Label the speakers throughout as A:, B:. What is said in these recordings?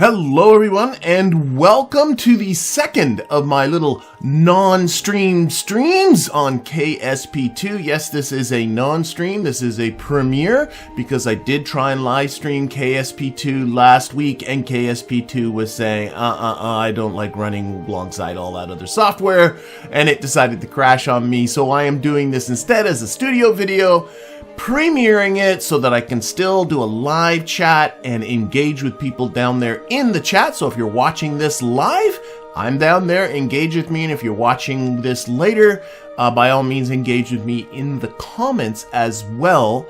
A: Hello everyone, and welcome to the second of my little non-stream streams on KSP2. Yes, this is a non-stream, this is a premiere, because I did try and live stream KSP2 last week, and KSP2 was saying, I don't like running alongside all that other software, and it decided to crash on me, so I am doing this instead as a studio video, premiering it so that I can still do a live chat and engage with people down there in the chat. So if you're watching this live, I'm down there, engage with me, and if you're watching this later, by all means engage with me in the comments as well.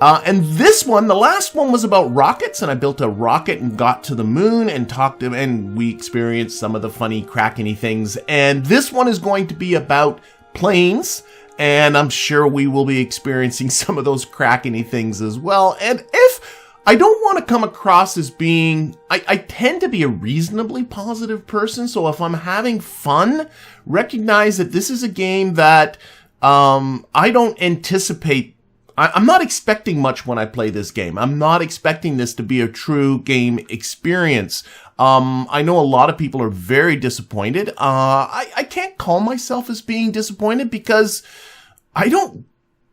A: And this one, the last one, was about rockets, and I built a rocket and got to the moon and talked to, and we experienced some of the funny Kraken-y things. And this one is going to be about planes, and I'm sure we will be experiencing some of those Kraken-y things as well. And if I don't want to come across as being, I tend to be a reasonably positive person, so if I'm having fun, recognize that this is a game that I don't anticipate. I'm not expecting much when I play this game. I'm not expecting this to be a true game experience. I know a lot of people are very disappointed. I can't call myself as being disappointed because I don't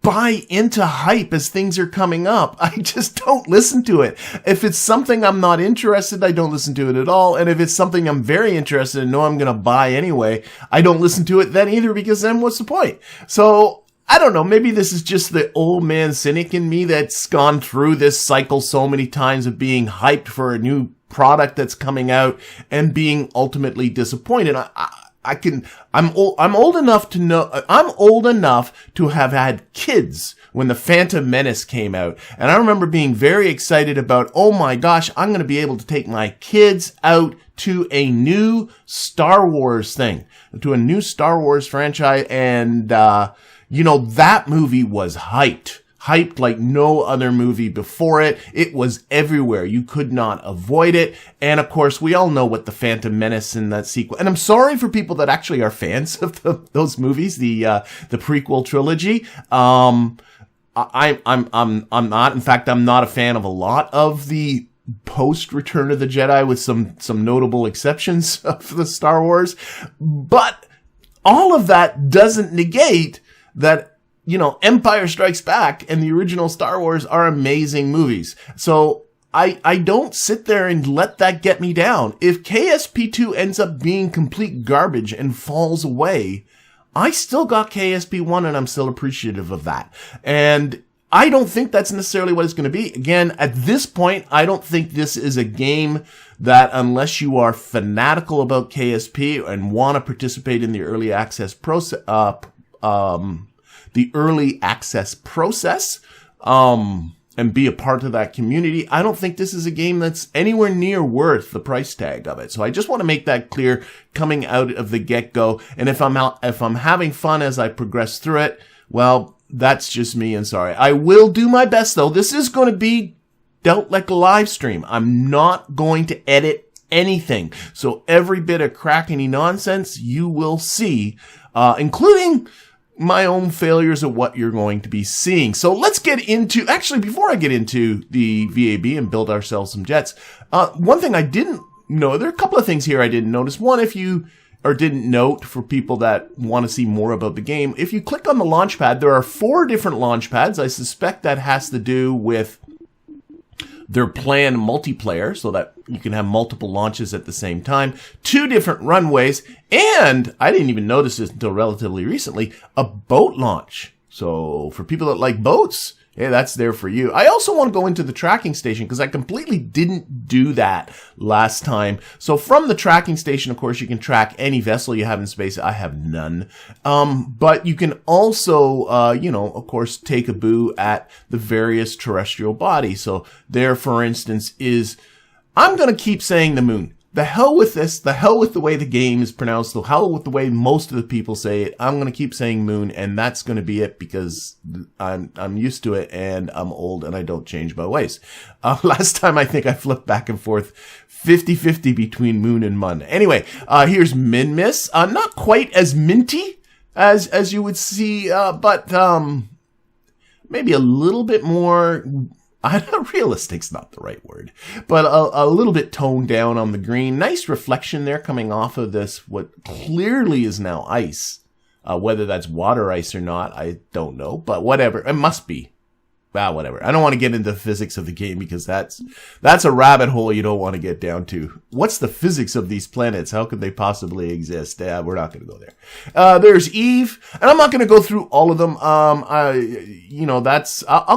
A: buy into hype as things are coming up. I just don't listen to it. If it's something I'm not interested, I don't listen to it at all. And if it's something I'm very interested in, know I'm going to buy anyway, I don't listen to it then either, because then what's the point? So I don't know, maybe this is just the old man cynic in me that's gone through this cycle so many times of being hyped for a new product that's coming out and being ultimately disappointed. I'm old enough to know, I'm old enough to have had kids when the Phantom Menace came out. And I remember being very excited about, oh my gosh, I'm going to be able to take my kids out to a new Star Wars thing, to a new Star Wars franchise. And, you know, that movie was hyped like no other movie before it. It was everywhere. You could not avoid it. And of course, we all know what the Phantom Menace and that sequel. And I'm sorry for people that actually are fans of those movies, the prequel trilogy. I'm not. In fact, I'm not a fan of a lot of the post Return of the Jedi, with some notable exceptions of the Star Wars. But all of that doesn't negate that, you know, Empire Strikes Back and the original Star Wars are amazing movies. So I don't sit there and let that get me down. If KSP2 ends up being complete garbage and falls away, I still got KSP1 and I'm still appreciative of that. And I don't think that's necessarily what it's going to be. Again, at this point, I don't think this is a game that, unless you are fanatical about KSP and want to participate in the early access process, and be a part of that community, I don't think this is a game that's anywhere near worth the price tag of it. So I just want to make that clear coming out of the get-go. And if I'm having fun as I progress through it, well, that's just me, and sorry. I will do my best, though. This is going to be dealt like a live stream. I'm not going to edit anything. So every bit of Kraken-y nonsense you will see, including my own failures of what you're going to be seeing. So let's get into, actually, before I get into the VAB and build ourselves some jets, one thing I didn't know, there are a couple of things here I didn't notice. One, if you, or didn't note for people that want to see more about the game, if you click on the launch pad, there are 4 different launch pads. I suspect that has to do with their planned multiplayer, so that you can have multiple launches at the same time, 2 different runways, and I didn't even notice this until relatively recently, a boat launch. So for people that like boats, hey, that's there for you. I also want to go into the tracking station because I completely didn't do that last time. So from the tracking station, of course, you can track any vessel you have in space. I have none. But you can also, you know, of course, take a boo at the various terrestrial bodies. So there, for instance, is, I'm going to keep saying the moon. The hell with this. The hell with the way the game is pronounced. The hell with the way most of the people say it. I'm going to keep saying moon, and that's going to be it because I'm used to it and I'm old and I don't change my ways. Last time I think I flipped back and forth 50-50 between moon and mun. Anyway, here's Min Miss. Not quite as minty as you would see, but maybe a little bit more Realistic's not the right word, but a little bit toned down on the green. Nice reflection there coming off of this, what clearly is now ice. Whether that's water ice or not, I don't know, but whatever. It must be. Whatever. I don't want to get into the physics of the game because that's a rabbit hole you don't want to get down to. What's the physics of these planets? How could they possibly exist? We're not going to go there. There's Eve, and I'm not going to go through all of them. I'll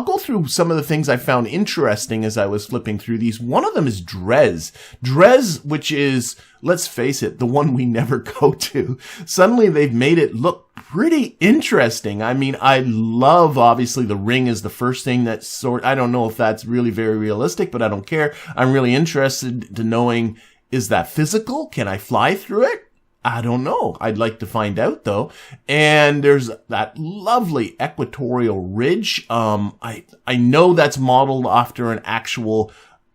A: go through some of the things I found interesting as I was flipping through these. One of them is Drez. Drez, which is, let's face it, the one we never go to. Suddenly they've made it look pretty interesting. I mean, I love, obviously, the ring is the first thing that's I don't know if that's really very realistic, but I don't care. I'm really interested to knowing, is that physical? Can I fly through it? I don't know. I'd like to find out, though. And there's that lovely equatorial ridge. I know that's modeled after an actual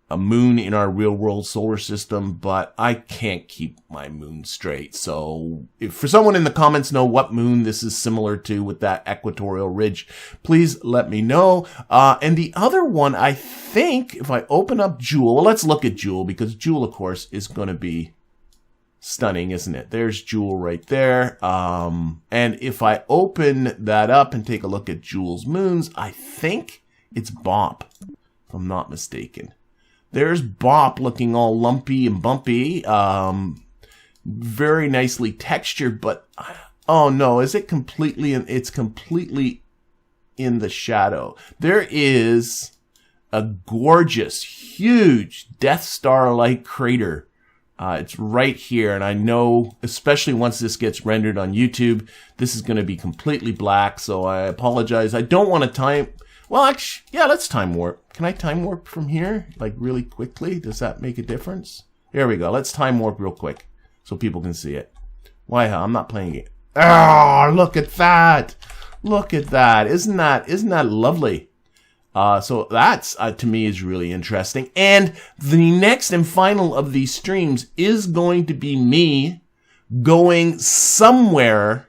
A: a moon in our real world solar system, but I can't keep my moon straight. So if for someone in the comments know what moon this is similar to with that equatorial ridge, please let me know. And the other one, I think if I open up Joule, well, let's look at Joule because Joule, of course, is going to be stunning, isn't it? There's Joule right there. And if I open that up and take a look at Joule's moons, I think it's Bop, if I'm not mistaken. There's Bop looking all lumpy and bumpy, very nicely textured, but oh no, is it completely it's completely in the shadow. There is a gorgeous, huge Death Star-like crater. It's right here, and I know, especially once this gets rendered on YouTube, this is going to be completely black, so I apologize. I don't want to time... Well, actually, yeah, let's time warp. Can I time warp from here? Like, really quickly? Does that make a difference? Here we go. Let's time warp real quick so people can see it. Why, I'm not playing it. Ah, look at that! Look at that. Isn't that lovely? So that's, to me, is really interesting. And the next and final of these streams is going to be me going somewhere,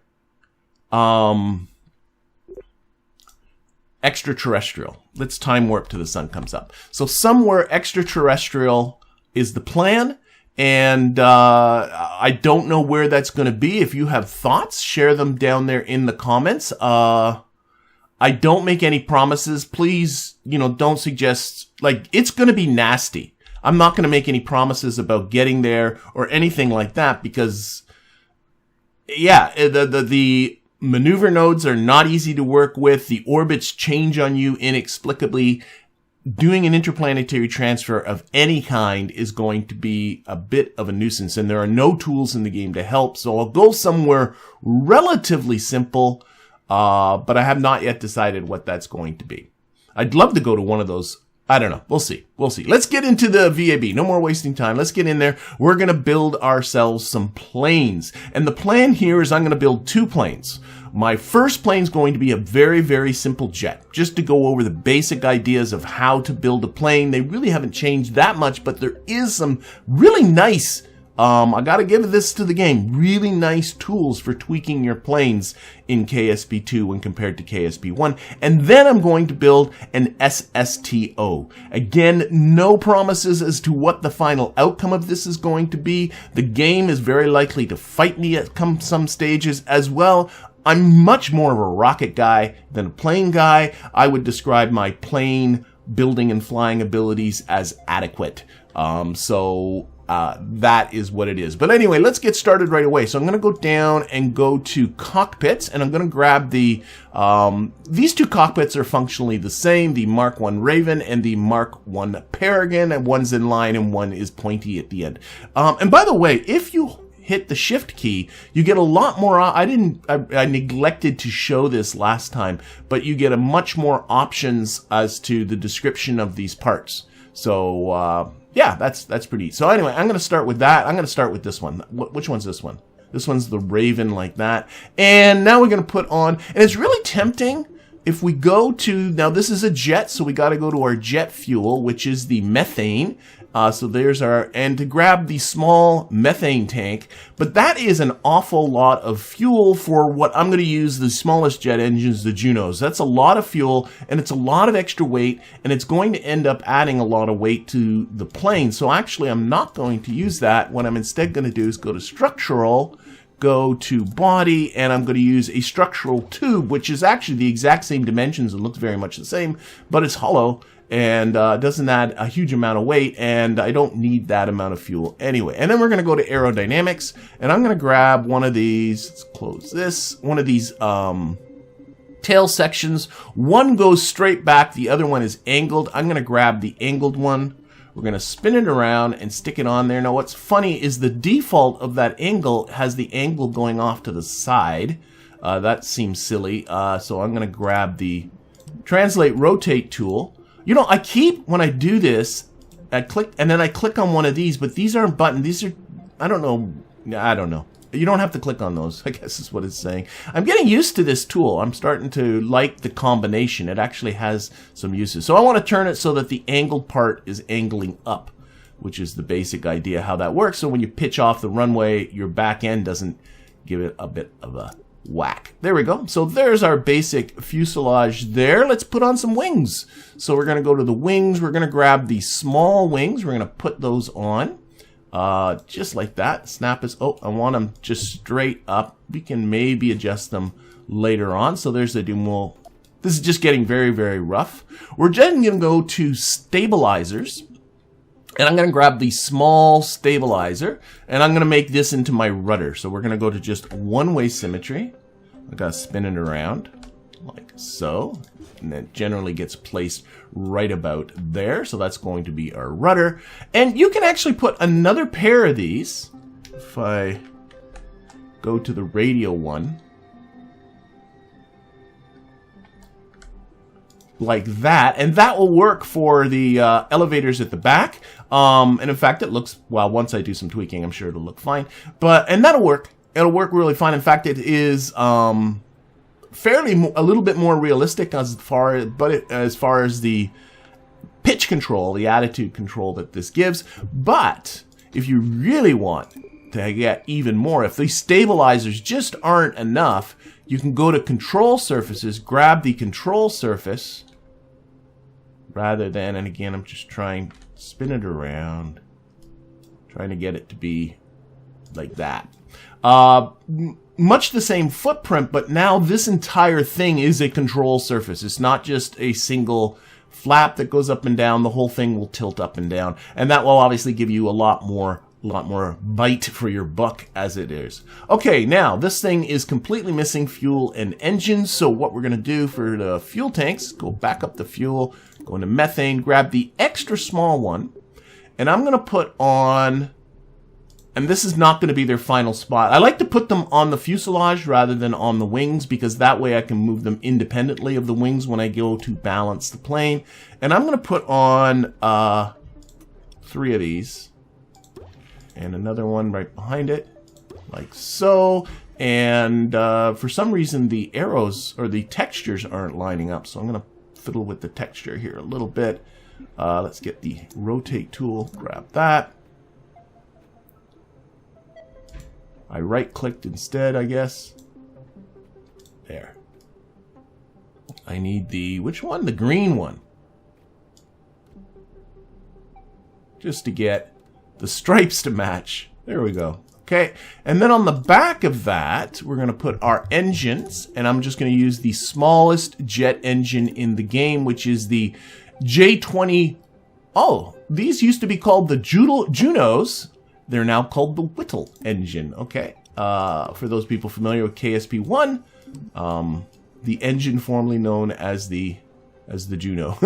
A: extraterrestrial. Let's time warp till the sun comes up. So somewhere extraterrestrial is the plan. And I don't know where that's going to be. If you have thoughts, share them down there in the comments. I don't make any promises. Please, don't suggest, like, it's going to be nasty. I'm not going to make any promises about getting there or anything like that because, yeah, the maneuver nodes are not easy to work with. The orbits change on you inexplicably. Doing an interplanetary transfer of any kind is going to be a bit of a nuisance, and there are no tools in the game to help. So I'll go somewhere relatively simple. But I have not yet decided what that's going to be. I'd love to go to one of those. I don't know. We'll see. We'll see. Let's get into the VAB. No more wasting time. Let's get in there. We're going to build ourselves some planes. And the plan here is I'm going to build 2 planes. My first plane is going to be a very, very simple jet, just to go over the basic ideas of how to build a plane. They really haven't changed that much, but there is some really nice I gotta give this to the game. Really nice tools for tweaking your planes in KSP2 when compared to KSP1. And then I'm going to build an SSTO. Again, no promises as to what the final outcome of this is going to be. The game is very likely to fight me at some stages as well. I'm much more of a rocket guy than a plane guy. I would describe my plane building and flying abilities as adequate. That is what it is. But anyway, let's get started right away. So I'm going to go down and go to cockpits, and I'm going to grab the, these 2 cockpits are functionally the same, the Mark 1 Raven and the Mark 1 Peregrine, and one's in line and one is pointy at the end. And by the way, if you hit the shift key, you get a lot more, I neglected to show this last time, but you get a much more options as to the description of these parts. So, yeah, that's pretty neat. So anyway, I'm going to start with that. I'm going to start with this one. Which one's this one? This one's the Raven like that. And now we're going to put on, and it's really tempting if we go to, now this is a jet, so we got to go to our jet fuel, which is the methane. So there's our, and to grab the small methane tank, but that is an awful lot of fuel for what I'm going to use the smallest jet engines, the Junos. That's a lot of fuel, and it's a lot of extra weight, and it's going to end up adding a lot of weight to the plane. So actually, I'm not going to use that. What I'm instead going to do is go to structural, go to body, and I'm going to use a structural tube, which is actually the exact same dimensions and looks very much the same, but it's hollow. And doesn't add a huge amount of weight, and I don't need that amount of fuel anyway. And then we're going to go to Aerodynamics, and I'm going to grab one of these, let's close this, one of these tail sections. One goes straight back, the other one is angled. I'm going to grab the angled one. We're going to spin it around and stick it on there. Now what's funny is the default of that angle has the angle going off to the side. That seems silly, so I'm going to grab the Translate Rotate tool. You know, I keep, when I do this, I click, and then I click on one of these, but these aren't buttons. These are, I don't know. You don't have to click on those, I guess is what it's saying. I'm getting used to this tool. I'm starting to like the combination. It actually has some uses. So I want to turn it so that the angled part is angling up, which is the basic idea how that works. So when you pitch off the runway, your back end doesn't give it a bit of a whack. There we go. So there's our basic fuselage there. Let's put on some wings. So we're going to go to the wings. We're going to grab the small wings. We're going to put those on just like that. Snap is, oh, I want them just straight up. We can maybe adjust them later on. So there's the Dumo. This is just getting very, very rough. We're then going to go to stabilizers. And I'm going to grab the small stabilizer, and I'm going to make this into my rudder. So we're going to go to just one-way symmetry. I got to spin it around like so. And that generally gets placed right about there. So that's going to be our rudder. And you can actually put another pair of these. If I go to the radial one, like that, and that will work for the elevators at the back. And in fact, it looks, well, once I do some tweaking, I'm sure it'll look fine. And that'll work. It'll work really fine. In fact, it is fairly a little bit more realistic as far as the pitch control, the attitude control that this gives. But if you really want to get even more, if these stabilizers just aren't enough, you can go to control surfaces, grab the control surface, rather than, and again, I'm just trying to spin it around, trying to get it to be like that. Much the same footprint, but now this entire thing is a control surface. It's not just a single flap that goes up and down. The whole thing will tilt up and down, and that will obviously give you a lot more bite for your buck as it is. Okay, now this thing is completely missing fuel and engines. So what we're going to do for the fuel tanks, go back up the fuel, go into methane, grab the extra small one, and I'm going to put on, and this is not going to be their final spot. I like to put them on the fuselage rather than on the wings, because that way I can move them independently of the wings when I go to balance the plane. And I'm going to put on 3 of these. And another one right behind it, like so. And for some reason, the arrows or the textures aren't lining up. So I'm going to fiddle with the texture here a little bit. Let's get the rotate tool, grab that. I right-clicked instead, I guess. There. I need the, which one? The green one. Just to get the stripes to match. There we go. Okay, and then on the back of that, we're going to put our engines, and I'm just going to use the smallest jet engine in the game, which is the J20. Oh, these used to be called the Junos. They're now called the Whittle engine. Okay, for those people familiar with KSP 1, the engine formerly known as the Juno.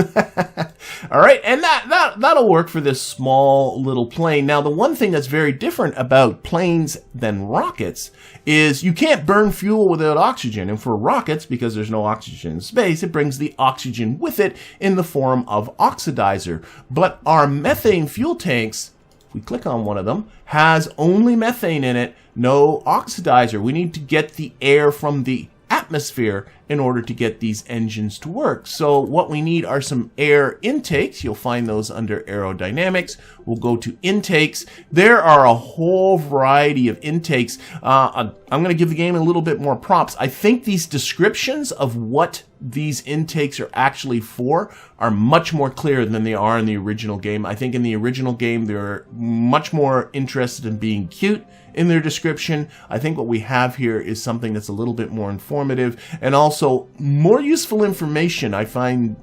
A: All right, and that'll work for this small little plane. Now, the one thing that's very different about planes than rockets is you can't burn fuel without oxygen. And for rockets, because there's no oxygen in space, it brings the oxygen with it in the form of oxidizer. But our methane fuel tanks, if we click on one of them, has only methane in it, no oxidizer. We need to get the air from the atmosphere in order to get these engines to work. So what we need are some air intakes. You'll find those under Aerodynamics. We'll go to intakes. There are a whole variety of intakes. I'm going to give the game a little bit more props. I think these descriptions of what these intakes are actually for are much more clear than they are in the original game. I think in the original game they're much more interested in being cute in their description. I think what we have here is something that's a little bit more informative and also more useful information. I find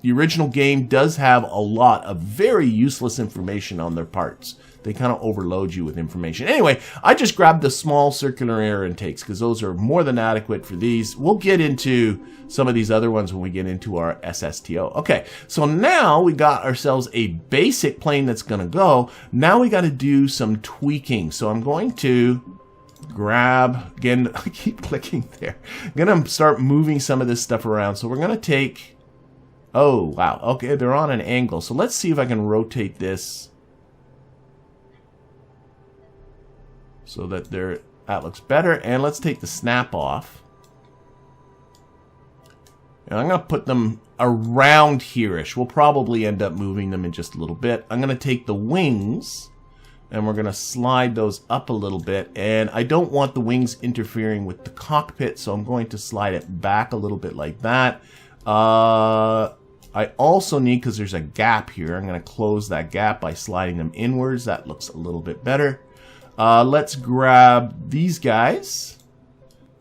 A: the original game does have a lot of very useless information on their parts. They kind of overload you with information. Anyway, I just grabbed the small circular air intakes because those are more than adequate for these. We'll get into some of these other ones when we get into our SSTO. Okay, so now we got ourselves a basic plane that's going to go. Now we got to do some tweaking. So I'm going to grab, again, I keep clicking there. I'm going to start moving some of this stuff around. So we're going to take, oh, wow. Okay, they're on an angle. So let's see if I can rotate this so that that looks better. And let's take the snap off. And I'm going to put them around here-ish. We'll probably end up moving them in just a little bit. I'm going to take the wings and we're going to slide those up a little bit. And I don't want the wings interfering with the cockpit, so I'm going to slide it back a little bit like that. I also need, because there's a gap here, I'm going to close that gap by sliding them inwards. That looks a little bit better. Let's grab these guys.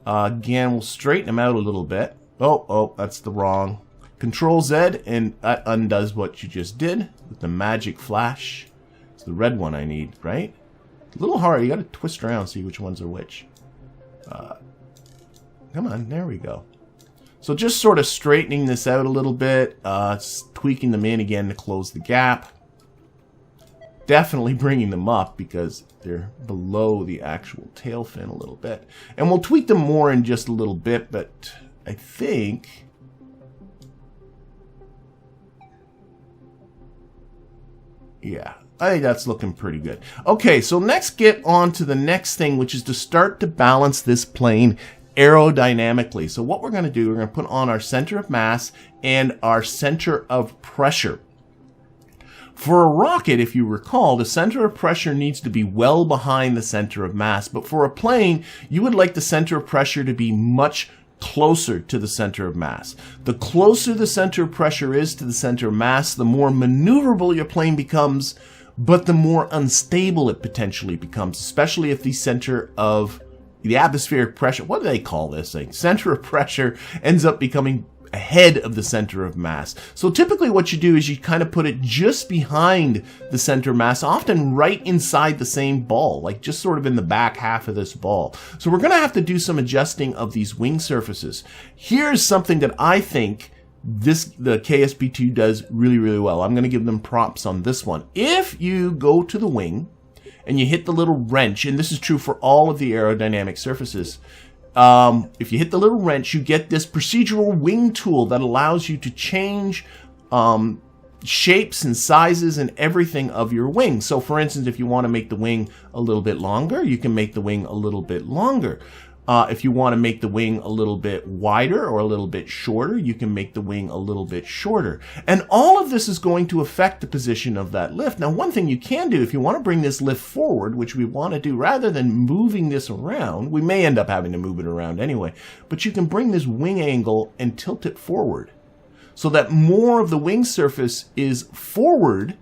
A: Again, we'll straighten them out a little bit. Oh, that's the wrong. Control Z, and that undoes what you just did with the magic flash. It's the red one I need, right? It's a little hard. You got to twist around, see which ones are which. Come on, there we go. So just sort of straightening this out a little bit, tweaking them in again to close the gap. Definitely bringing them up because they're below the actual tail fin a little bit. And we'll tweak them more in just a little bit, but I think yeah, I think that's looking pretty good. Okay, so next get on to the next thing, which is to start to balance this plane aerodynamically. So what we're going to do, we're going to put on our center of mass and our center of pressure. For a rocket, if you recall, the center of pressure needs to be well behind the center of mass. But for a plane, you would like the center of pressure to be much closer to the center of mass. The closer the center of pressure is to the center of mass, the more maneuverable your plane becomes, but the more unstable it potentially becomes, especially if the center of the atmospheric pressure, what do they call this thing? Center of pressure ends up becoming ahead of the center of mass. So typically what you do is you kind of put it just behind the center of mass, often right inside the same ball, like just sort of in the back half of this ball. So we're going to have to do some adjusting of these wing surfaces. Here's something that I think the KSP2 does really, really well. I'm going to give them props on this one. If you go to the wing and you hit the little wrench, and this is true for all of the aerodynamic surfaces, if you hit the little wrench, you get this procedural wing tool that allows you to change shapes and sizes and everything of your wing. So for instance, if you want to make the wing a little bit longer, you can make the wing a little bit longer. If you want to make the wing a little bit wider or a little bit shorter, you can make the wing a little bit shorter. And all of this is going to affect the position of that lift. Now, one thing you can do if you want to bring this lift forward, which we want to do rather than moving this around, we may end up having to move it around anyway, but you can bring this wing angle and tilt it forward so that more of the wing surface is forward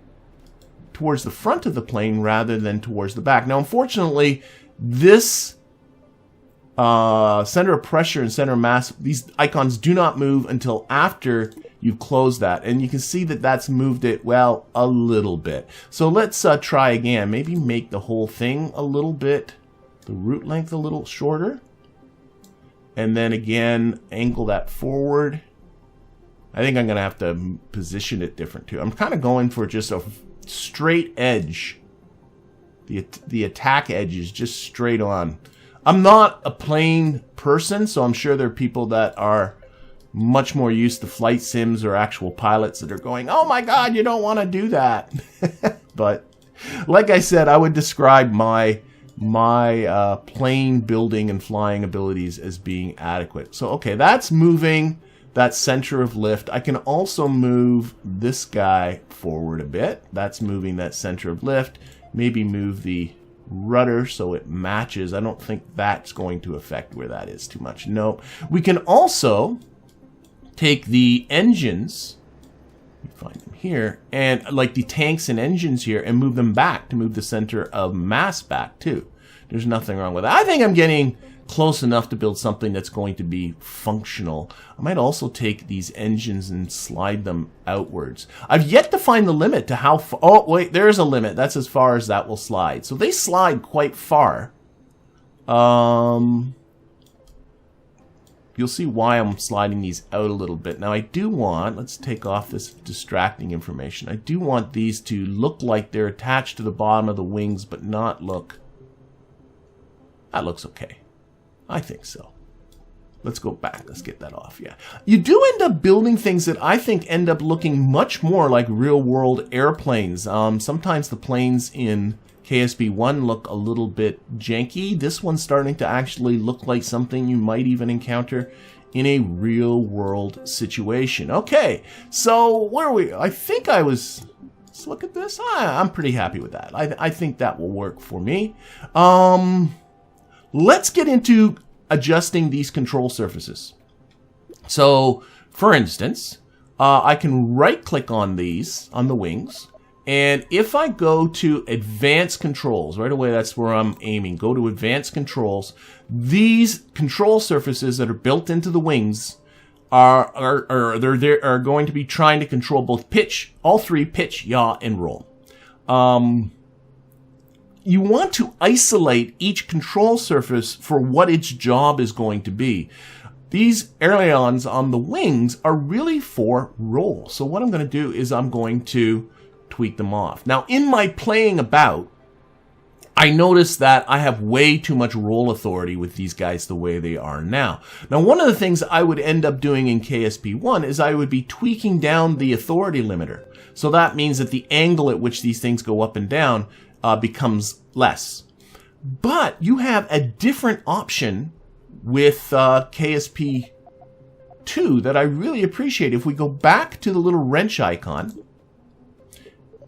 A: towards the front of the plane rather than towards the back. Now, unfortunately, this center of pressure and center of mass, these icons do not move until after you've closed that. And you can see that that's moved it, well, a little bit. So let's try again. Maybe make the whole thing a little bit, the root length a little shorter. And then again, angle that forward. I think I'm going to have to position it different too. I'm kind of going for just a straight edge. The attack edge is just straight on. I'm not a plane person, so I'm sure there are people that are much more used to flight sims or actual pilots that are going, oh my God, you don't want to do that. But like I said, I would describe my my plane building and flying abilities as being adequate. So, okay, that's moving that center of lift. I can also move this guy forward a bit. That's moving that center of lift. Maybe move the rudder so it matches. I don't think that's going to affect where that is too much. Nope. We can also take the engines, find them here, and like the tanks and engines here, and move them back to move the center of mass back too. There's nothing wrong with that. I think I'm getting close enough to build something that's going to be functional. I might also take these engines and slide them outwards. I've yet to find the limit to how far. Oh, wait, there's a limit. That's as far as that will slide. So they slide quite far. You'll see why I'm sliding these out a little bit. Now I do want, let's take off this distracting information. I do want these to look like they're attached to the bottom of the wings, but not look. That looks okay. I think so. Let's go back. Let's get that off. Yeah. You do end up building things that I think end up looking much more like real-world airplanes. Sometimes the planes in KSP 1 look a little bit janky. This one's starting to actually look like something you might even encounter in a real-world situation. Okay, so where are we? I think I was... Let's look at this. I'm pretty happy with that. I think that will work for me. Let's get into adjusting these control surfaces. So, for instance, I can right-click on these, on the wings, and if I go to Advanced Controls, right away that's where I'm aiming, go to Advanced Controls, these control surfaces that are built into the wings are going to be trying to control both pitch, all three, pitch, yaw, and roll. You want to isolate each control surface for what its job is going to be. These ailerons on the wings are really for roll. So what I'm going to do is I'm going to tweak them off. Now, in my playing about, I noticed that I have way too much roll authority with these guys the way they are now. Now, one of the things I would end up doing in KSP1 is I would be tweaking down the authority limiter. So that means that the angle at which these things go up and down becomes less. But you have a different option with KSP 2 that I really appreciate. If we go back to the little wrench icon,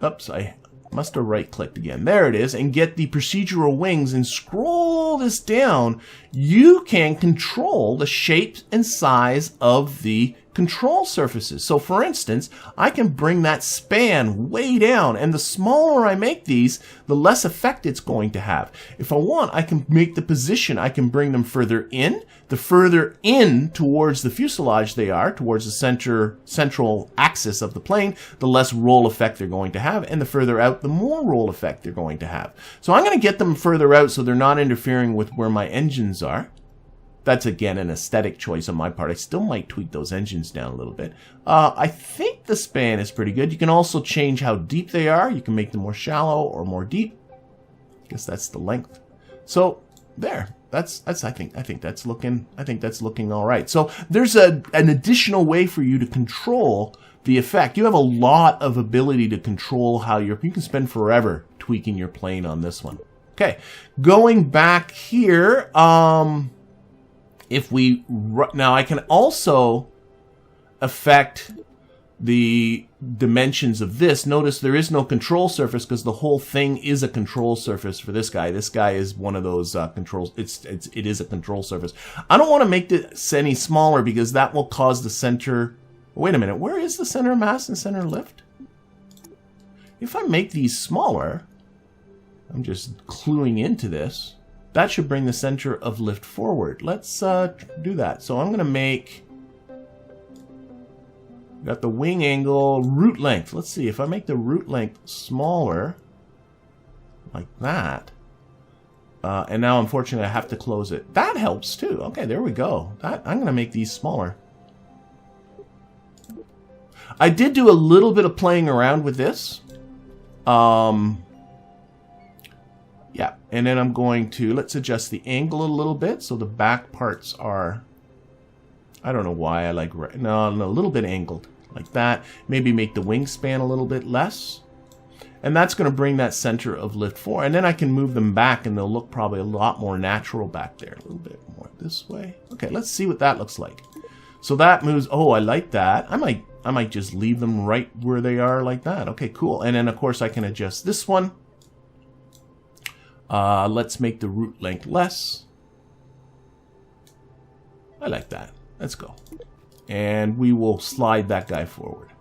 A: oops, I must have right-clicked again. There it is, and get the procedural wings and scroll this down, you can control the shape and size of the control surfaces. So for instance, I can bring that span way down, and the smaller I make these, the less effect it's going to have. If I want, I can make the position, I can bring them further in. The further in towards the fuselage they are, towards the central axis of the plane, the less roll effect they're going to have, and the further out, the more roll effect they're going to have. So I'm going to get them further out so they're not interfering with where my engines are. That's, again, an aesthetic choice on my part. I still might tweak those engines down a little bit. I think the span is pretty good. You can also change how deep they are. You can make them more shallow or more deep. I guess that's the length. So there. I think that's looking all right. So there's an additional way for you to control the effect. You have a lot of ability to control how you can spend forever tweaking your plane on this one. Okay, going back here. Now I can also affect the dimensions of this. Notice there is no control surface because the whole thing is a control surface for this guy. This guy is one of those controls. It is a control surface. I don't want to make this any smaller because that will cause the center. Wait a minute. Where is the center of mass and center of lift? If I make these smaller, I'm just cluing into this. That should bring the center of lift forward. Let's do that. So I'm going to make... Got the wing angle, root length. Let's see, if I make the root length smaller, like that, and now unfortunately I have to close it. That helps too. Okay, there we go. I'm going to make these smaller. I did do a little bit of playing around with this. Yeah, and then I'm going to, let's adjust the angle a little bit so the back parts are, I don't know why I like, no, a little bit angled like that. Maybe make the wingspan a little bit less. And that's going to bring that center of lift forward. And then I can move them back, and they'll look probably a lot more natural back there. A little bit more this way. Okay, let's see what that looks like. So that moves. Oh, I like that. I might just leave them right where they are like that. Okay, cool. And then, of course, I can adjust this one. Let's make the root length less. I like that. Let's go. And we will slide that guy forward.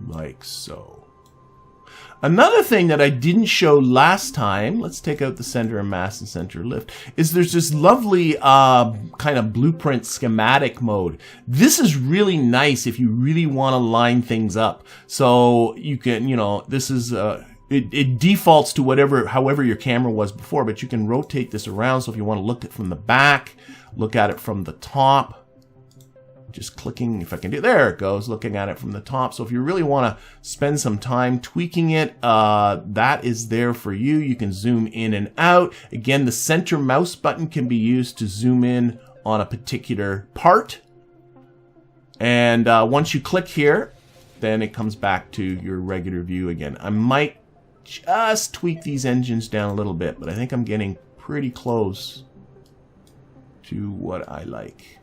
A: Like so. Another thing that I didn't show last time, let's take out the center of mass and center of lift, is there's this lovely kind of blueprint schematic mode. This is really nice if you really want to line things up. So you can, you know, this is, it defaults to however your camera was before, but you can rotate this around. So if you want to look at it from the back, look at it from the top. Just clicking, if I can do, there it goes, looking at it from the top. So if you really want to spend some time tweaking it, that is there for you. You can zoom in and out. Again, the center mouse button can be used to zoom in on a particular part. And once you click here, then it comes back to your regular view again. I might just tweak these engines down a little bit, but I think I'm getting pretty close to what I like.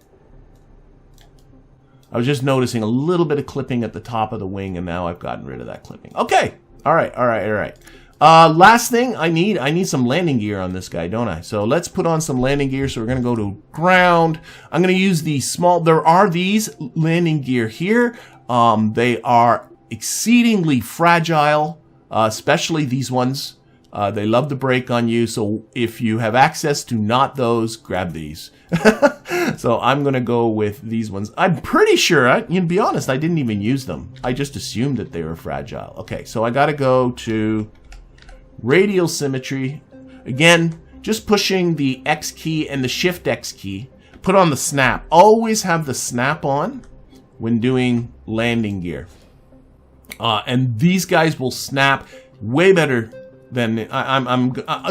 A: I was just noticing a little bit of clipping at the top of the wing, and now I've gotten rid of that clipping. Okay. All right. Last thing I need some landing gear on this guy, don't I? So let's put on some landing gear. So we're going to go to ground. I'm going to use the small, there are these landing gear here. They are exceedingly fragile, especially these ones. They love to break on you. So if you have access to not those, grab these. So I'm going to go with these ones. I'm pretty sure, to be honest, I didn't even use them. I just assumed that they were fragile. Okay, so I got to go to radial symmetry. Again, just pushing the X key and the Shift X key. Put on the snap. Always have the snap on when doing landing gear. And these guys will snap way better than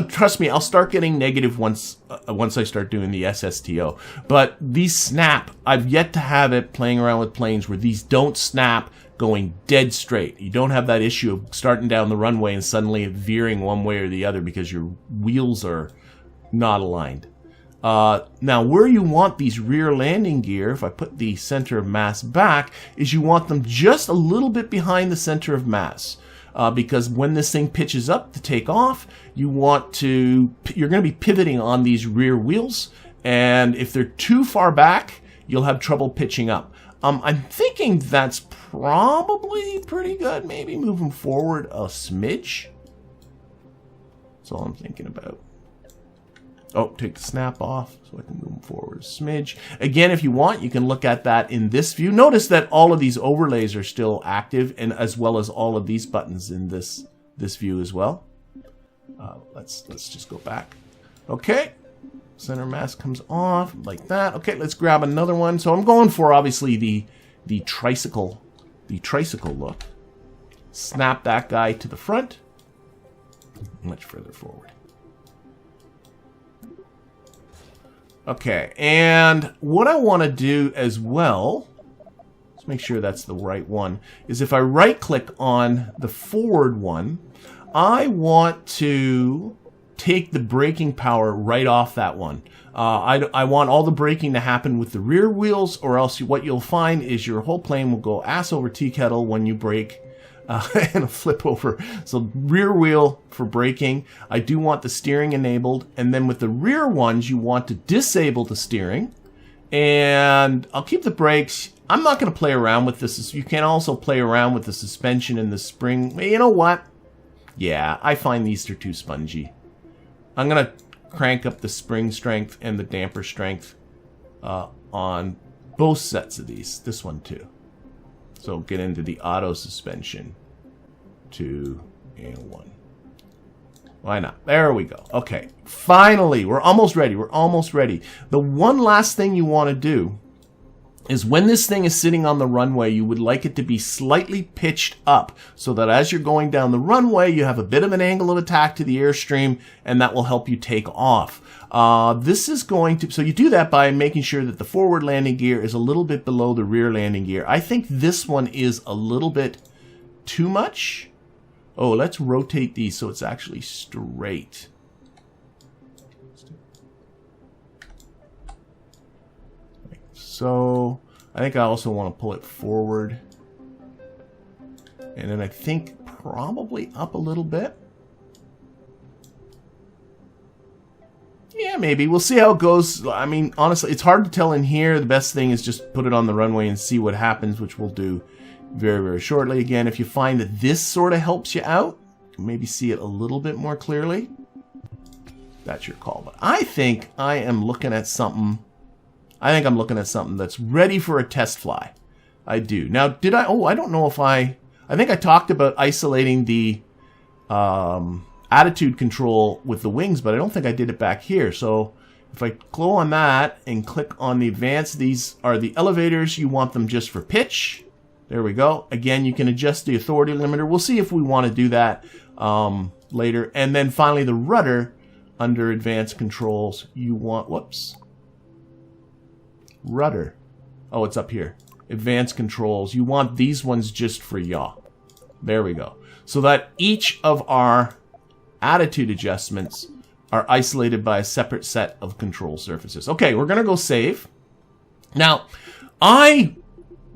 A: trust me, I'll start getting negative once I start doing the SSTO. But these snap, I've yet to have it playing around with planes where these don't snap going dead straight. You don't have that issue of starting down the runway and suddenly veering one way or the other because your wheels are not aligned. Now, where you want these rear landing gear, if I put the center of mass back, is you want them just a little bit behind the center of mass. Because when this thing pitches up to take off, you're going to be pivoting on these rear wheels, and if they're too far back, you'll have trouble pitching up. I'm thinking that's probably pretty good. Maybe move them forward a smidge. That's all I'm thinking about. Oh, take the snap off so I can move them forward a smidge. Again, if you want, you can look at that in this view. Notice that all of these overlays are still active, and as well as all of these buttons in this view as well. Let's just go back. Okay, center mass comes off like that. Okay, let's grab another one. So I'm going for obviously the tricycle look. Snap that guy to the front, much further forward. Okay, and what I want to do as well, let's make sure that's the right one, is if I right-click on the forward one, I want to take the braking power right off that one. I want all the braking to happen with the rear wheels, or else what you'll find is your whole plane will go ass over tea kettle when you brake. And a flip over. So rear wheel for braking. I do want the steering enabled, and then with the rear ones you want to disable the steering, and I'll keep the brakes. I'm not going to play around with this. You can also play around with the suspension and the spring. You know what? Yeah, I find these are too spongy. I'm going to crank up the spring strength and the damper strength on both sets of these. This one too. So get into the auto suspension, 2 and 1. Why not? There we go. Okay, finally, we're almost ready. The one last thing you want to do is when this thing is sitting on the runway, you would like it to be slightly pitched up so that as you're going down the runway, you have a bit of an angle of attack to the airstream, and that will help you take off. This is going to, so you do that by making sure that the forward landing gear is a little bit below the rear landing gear. I think this one is a little bit too much. Oh, let's rotate these so it's actually straight. So I think I also want to pull it forward. And then I think probably up a little bit. Yeah, maybe. We'll see how it goes. I mean, honestly, it's hard to tell in here. The best thing is just put it on the runway and see what happens, which we'll do very, very shortly. Again, if you find that this sort of helps you out, maybe see it a little bit more clearly, that's your call. But I think I am looking at something. I think I'm looking at something that's ready for a test fly. I do. Now, did I? Oh, I don't know if I think I talked about isolating the attitude control with the wings, but I don't think I did it back here. So if I go on that and click on the advanced, these are the elevators. You want them just for pitch. There we go. Again, you can adjust the authority limiter. We'll see if we want to do that later. And then finally, the rudder under advanced controls. You want, whoops. Rudder. Oh, it's up here. Advanced controls. You want these ones just for yaw. There we go. So that each of our attitude adjustments are isolated by a separate set of control surfaces. Okay, we're going to go save. Now, I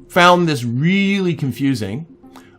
A: found this really confusing.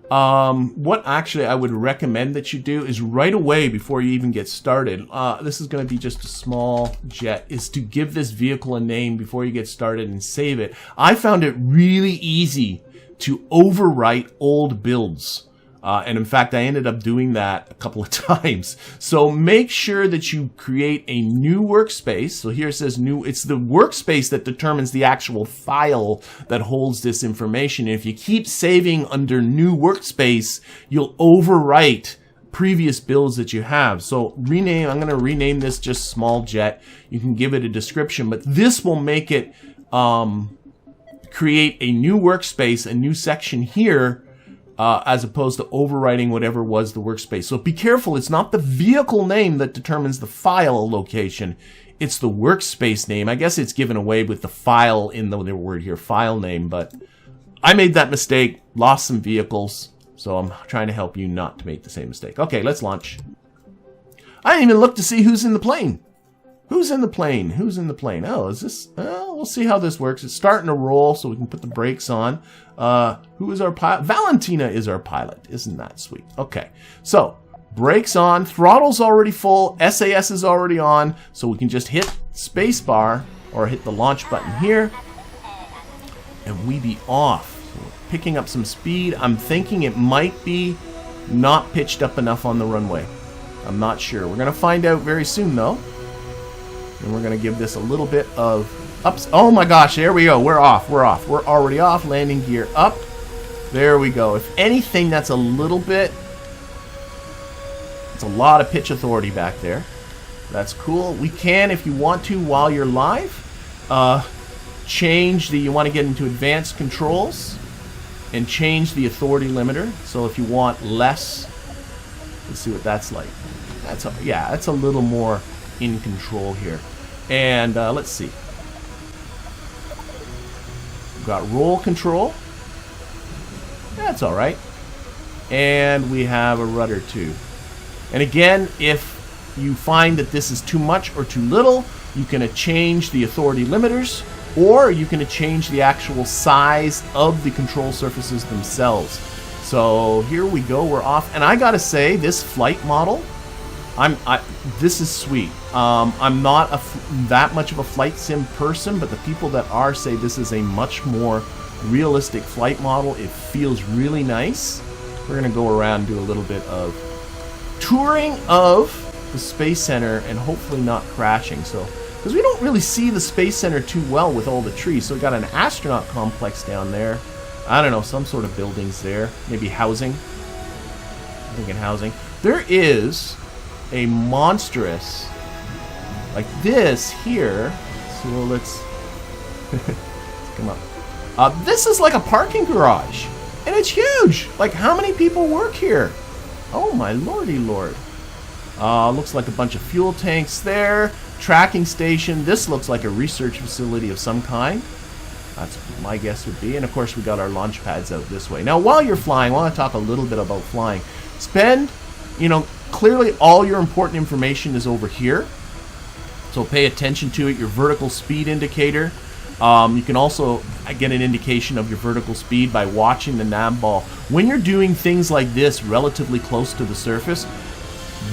A: What actually I would recommend that you do is right away before you even get started, this is going to be just a small jet, is to give this vehicle a name before you get started and save it. I found it really easy to overwrite old builds. And in fact, I ended up doing that a couple of times. So make sure that you create a new workspace. So here it says new. It's the workspace that determines the actual file that holds this information. And if you keep saving under new workspace, you'll overwrite previous builds that you have. So rename, I'm going to rename this just small jet. You can give it a description, but this will make it create a new workspace, a new section here, as opposed to overwriting whatever was the workspace. So be careful, it's not the vehicle name that determines the file location, it's the workspace name. I guess it's given away with the file in the word here, file name, but I made that mistake, lost some vehicles, so I'm trying to help you not to make the same mistake. Okay, let's launch. I didn't even look to see who's in the plane. Who's in the plane? Who's in the plane? Oh, is this? We'll see how this works. It's starting to roll, so we can put the brakes on. Who is our pilot? Valentina is our pilot. Isn't that sweet? Okay, so brakes on. Throttle's already full. SAS is already on, so we can just hit spacebar or hit the launch button here, and we be off. So we're picking up some speed. I'm thinking it might be not pitched up enough on the runway. I'm not sure. We're going to find out very soon, though. And we're going to give this a little bit of ups. Oh my gosh, there we go. We're off. We're off. We're already off. Landing gear up. There we go. If anything, that's a little bit. It's a lot of pitch authority back there. That's cool. We can, if you want to, while you're live, change the, you want to get into advanced controls and change the authority limiter. So if you want less, let's see what that's like. That's a, yeah, that's a little more in control here. And let's see. We've got roll control. That's all right. And we have a rudder too. And again, if you find that this is too much or too little, you can change the authority limiters, or you can change the actual size of the control surfaces themselves. So here we go, we're off. And I gotta say, this flight model, this is sweet. I'm not that much of a flight sim person, but the people that are say this is a much more realistic flight model. It feels really nice. We're gonna go around and do a little bit of touring of the Space Center and hopefully not crashing. So, because we don't really see the Space Center too well with all the trees. So we got an astronaut complex down there. I don't know, some sort of buildings there. Maybe housing. I'm thinking housing. There is a monstrous, like this here. So let's come up. This is like a parking garage, and it's huge. Like, how many people work here? Oh my lordy lord. Looks like a bunch of fuel tanks there. Tracking station. This looks like a research facility of some kind. That's what my guess would be. And of course, we got our launch pads out this way. Now, while you're flying, I want to talk a little bit about flying. Spend, you know, clearly all your important information is over here. So pay attention to it. Your vertical speed indicator. You can also get an indication of your vertical speed by watching the nav ball. When you're doing things like this relatively close to the surface,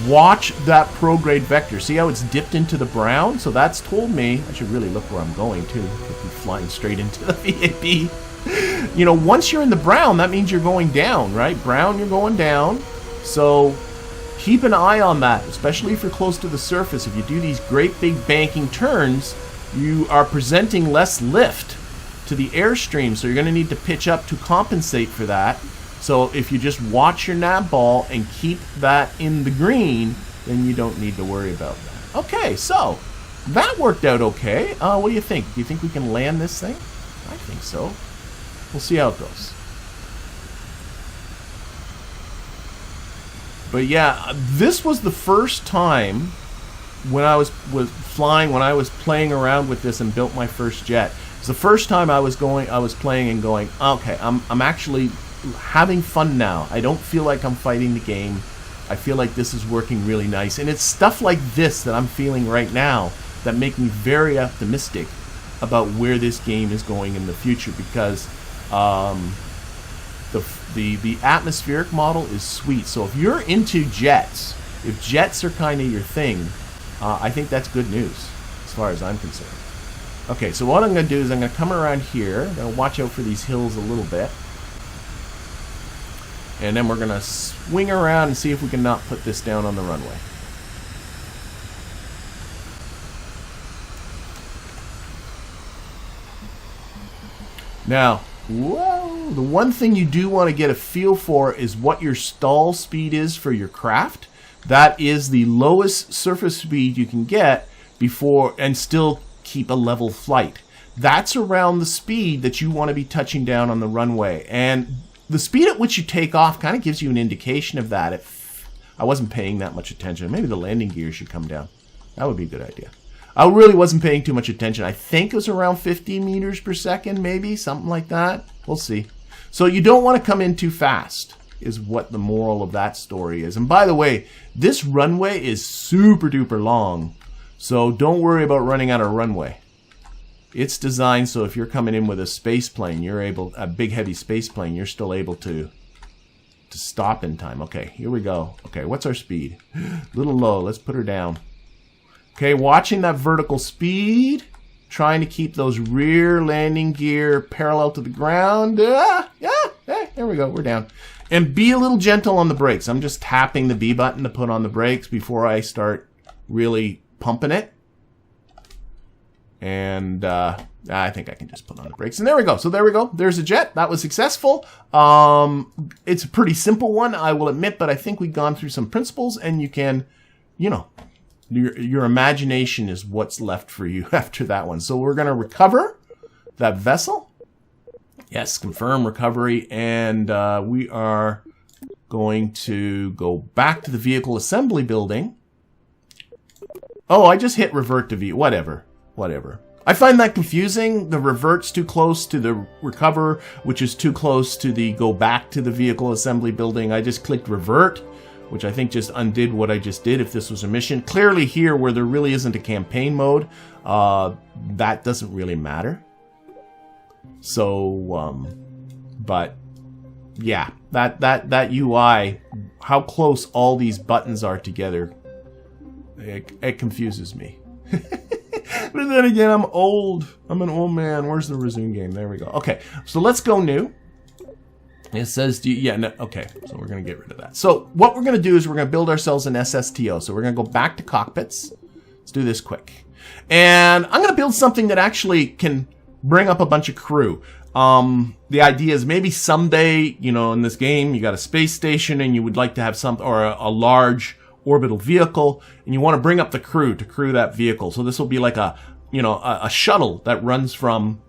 A: watch that prograde vector. See how it's dipped into the brown? So that's told me, I should really look where I'm going too. Could be flying straight into the VAB. You know, once you're in the brown, that means you're going down, right? Brown, you're going down. So keep an eye on that, especially if you're close to the surface. If you do these great big banking turns, you are presenting less lift to the airstream, so you're going to need to pitch up to compensate for that. So if you just watch your nav ball and keep that in the green, then you don't need to worry about that. Okay, so that worked out okay. What do you think? Do you think we can land this thing? I think so. We'll see how it goes. But yeah, this was the first time when I was flying, when I was playing around with this and built my first jet. It's the first time I was playing and going, okay, I'm actually having fun now. I don't feel like I'm fighting the game. I feel like this is working really nice. And it's stuff like this that I'm feeling right now that make me very optimistic about where this game is going in the future, because the atmospheric model is sweet. So if you're into jets, if jets are kind of your thing, I think that's good news as far as I'm concerned. Okay, so what I'm going to do is I'm going to come around here. I'm going to watch out for these hills a little bit. And then we're going to swing around and see if we can not put this down on the runway. Now, whoa, the one thing you do want to get a feel for is what your stall speed is for your craft. That is the lowest surface speed you can get before and still keep a level flight. That's around the speed that you want to be touching down on the runway. And the speed at which you take off kind of gives you an indication of that. If I wasn't paying that much attention, maybe the landing gear should come down. That would be a good idea. I really wasn't paying too much attention. I think it was around 50 meters per second, maybe, something like that. We'll see. So you don't want to come in too fast, is what the moral of that story is. And by the way, this runway is super duper long, so don't worry about running out of runway. It's designed so if you're coming in with a space plane, you're able, a big heavy space plane, you're still able to stop in time. Okay, here we go. Okay, what's our speed? A little low. Let's put her down. Okay, watching that vertical speed, trying to keep those rear landing gear parallel to the ground. There we go. We're down. And be a little gentle on the brakes. I'm just tapping the B button to put on the brakes before I start really pumping it. And I think I can just put on the brakes. And there we go. So there we go. There's a jet. That was successful. It's a pretty simple one, I will admit, but I think we've gone through some principles, and you can, you know, your imagination is what's left for you after that one. So we're going to recover that vessel. Yes, confirm recovery. And we are going to go back to the vehicle assembly building. Oh, I just hit revert to V. Whatever. I find that confusing. The revert's too close to the recover, which is too close to the go back to the vehicle assembly building. I just clicked revert, which I think just undid what I just did if this was a mission. Clearly here, where there really isn't a campaign mode, that doesn't really matter. So, but yeah, that UI, how close all these buttons are together, it confuses me. But then again, I'm old. I'm an old man. Where's the resume game? There we go. Okay, so let's go new. It says, okay, so we're going to get rid of that. So what we're going to do is we're going to build ourselves an SSTO. So we're going to go back to cockpits. Let's do this quick. And I'm going to build something that actually can bring up a bunch of crew. The idea is maybe someday, you know, in this game, you got a space station and you would like to have some, or a large orbital vehicle, and you want to bring up the crew to crew that vehicle. So this will be like a, you know, a shuttle that runs from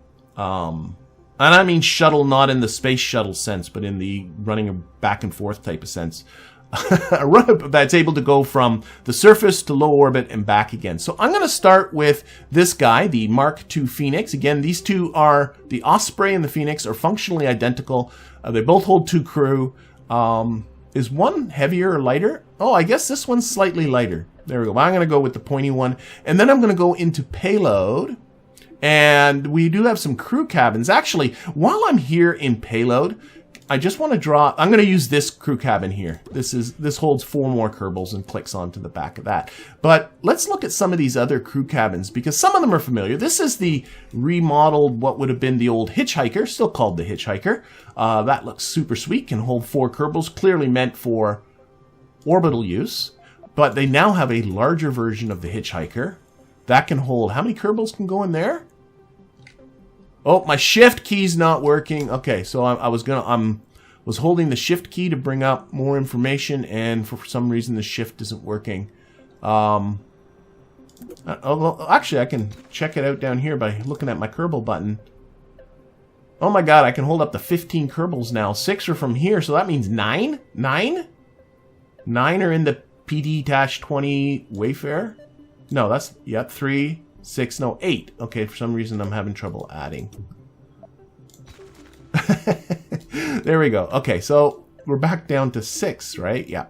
A: And I mean shuttle not in the space shuttle sense, but in the running a back and forth type of sense. A rocket that's able to go from the surface to low orbit and back again. So I'm going to start with this guy, the Mark II Phoenix. Again, these two are, the Osprey and the Phoenix are functionally identical. They both hold 2 crew. Is one heavier or lighter? Oh, I guess this one's slightly lighter. There we go. I'm going to go with the pointy one. And then I'm going to go into payload. And we do have some crew cabins. Actually, while I'm here in payload, I just want to draw, I'm going to use this crew cabin here. This holds 4 more Kerbals and clicks onto the back of that. But let's look at some of these other crew cabins because some of them are familiar. This is the remodeled, what would have been the old Hitchhiker, still called the Hitchhiker. That looks super sweet, can hold 4 Kerbals, clearly meant for orbital use. But they now have a larger version of the Hitchhiker that can hold, how many Kerbals can go in there? Oh, my shift key's not working. Okay, so I was holding the shift key to bring up more information, and for some reason the shift isn't working. Well, actually, I can check it out down here by looking at my Kerbal button. Oh my God, I can hold up to 15 Kerbals now. 6 are from here, so that means 9? 9? 9 are in the PD-20 Wayfarer? No, that's, yeah, 3, 6, no, 8. Okay, for some reason I'm having trouble adding. There we go. Okay, so we're back down to 6, right? Yeah.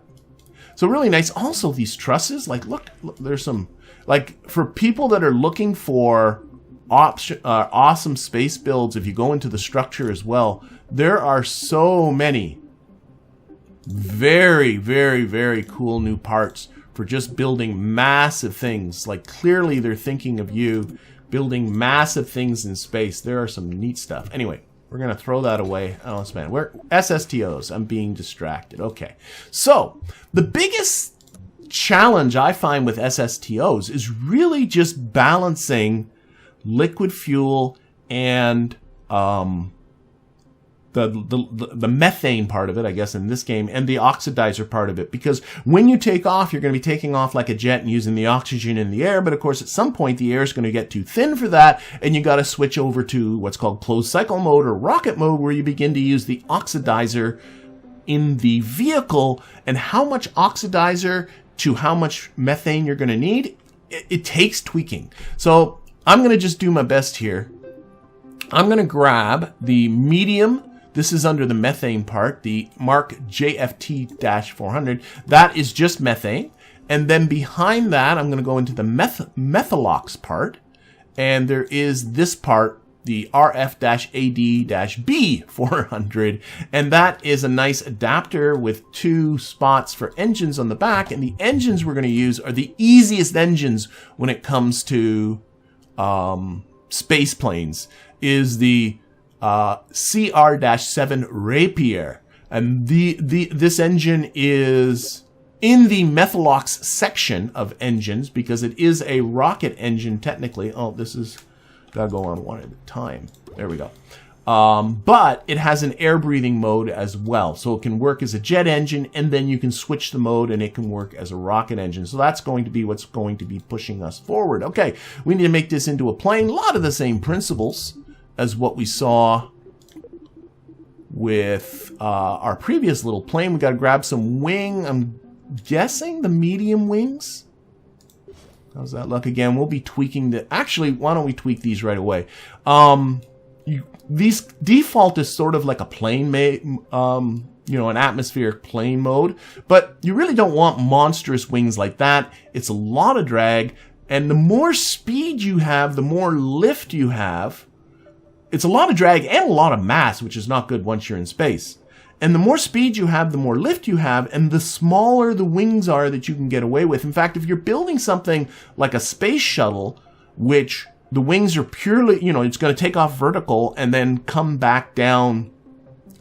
A: So really nice. Also, these trusses, like, look, there's some, like, for people that are looking for awesome space builds, if you go into the structure as well, there are so many very, very, very cool new parts for just building massive things. Like, clearly they're thinking of you building massive things in space. There are some neat stuff. Anyway, we're going to throw that away. Oh, man. We're SSTOs. I'm being distracted. Okay. So, the biggest challenge I find with SSTOs is really just balancing liquid fuel and the methane part of it, I guess, in this game, and the oxidizer part of it. Because when you take off, you're going to be taking off like a jet and using the oxygen in the air. But of course, at some point, the air is going to get too thin for that. And you got to switch over to what's called closed cycle mode or rocket mode, where you begin to use the oxidizer in the vehicle. And how much oxidizer to how much methane you're going to need, it takes tweaking. So I'm going to just do my best here. I'm going to grab the medium. This is under the methane part, the Mark JFT-400. That is just methane. And then behind that, I'm going to go into the methalox part. And there is this part, the RF-AD-B400. And that is a nice adapter with 2 spots for engines on the back. And the engines we're going to use are the easiest engines when it comes to space planes, is the CR-7 Rapier, and this engine is in the Methalox section of engines because it is a rocket engine technically. Oh, this is gotta go on one at a time. There we go. But it has an air breathing mode as well, so it can work as a jet engine, and then you can switch the mode and it can work as a rocket engine. So that's going to be what's going to be pushing us forward. Okay, we need to make this into a plane. A lot of the same principles as what we saw with our previous little plane. We got to grab some wing. I'm guessing the medium wings. How's that look? Again, we'll be tweaking the... Actually, why don't we tweak these right away? These default is sort of like a plane, you know, an atmospheric plane mode. But you really don't want monstrous wings like that. It's a lot of drag. And the more speed you have, the more lift you have. It's a lot of drag and a lot of mass, which is not good once you're in space. And the more speed you have, the more lift you have, and the smaller the wings are that you can get away with. In fact, if you're building something like a space shuttle, which the wings are purely, you know, it's going to take off vertical and then come back down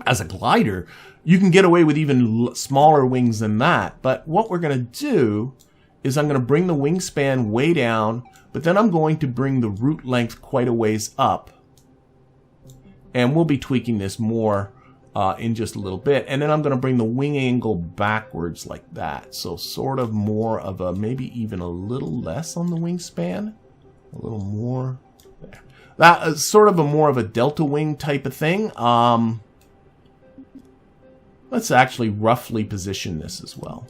A: as a glider, you can get away with even smaller wings than that. But what we're going to do is I'm going to bring the wingspan way down, but then I'm going to bring the root length quite a ways up. And we'll be tweaking this more in just a little bit. And then I'm going to bring the wing angle backwards like that. So sort of more of a, maybe even a little less on the wingspan. A little more there. That is sort of a more of a delta wing type of thing. Let's actually roughly position this as well.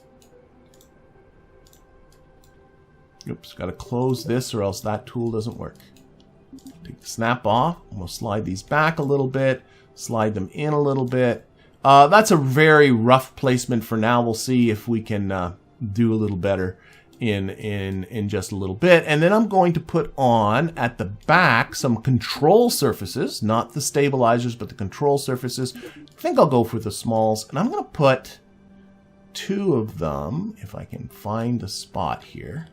A: Oops, got to close this or else that tool doesn't work. Take the snap off, and we'll slide these back a little bit, slide them in a little bit. That's a very rough placement for now. We'll see if we can do a little better in just a little bit. And then I'm going to put on at the back some control surfaces, not the stabilizers, but the control surfaces. I think I'll go for the smalls, and I'm going to put 2 of them, if I can find a spot here.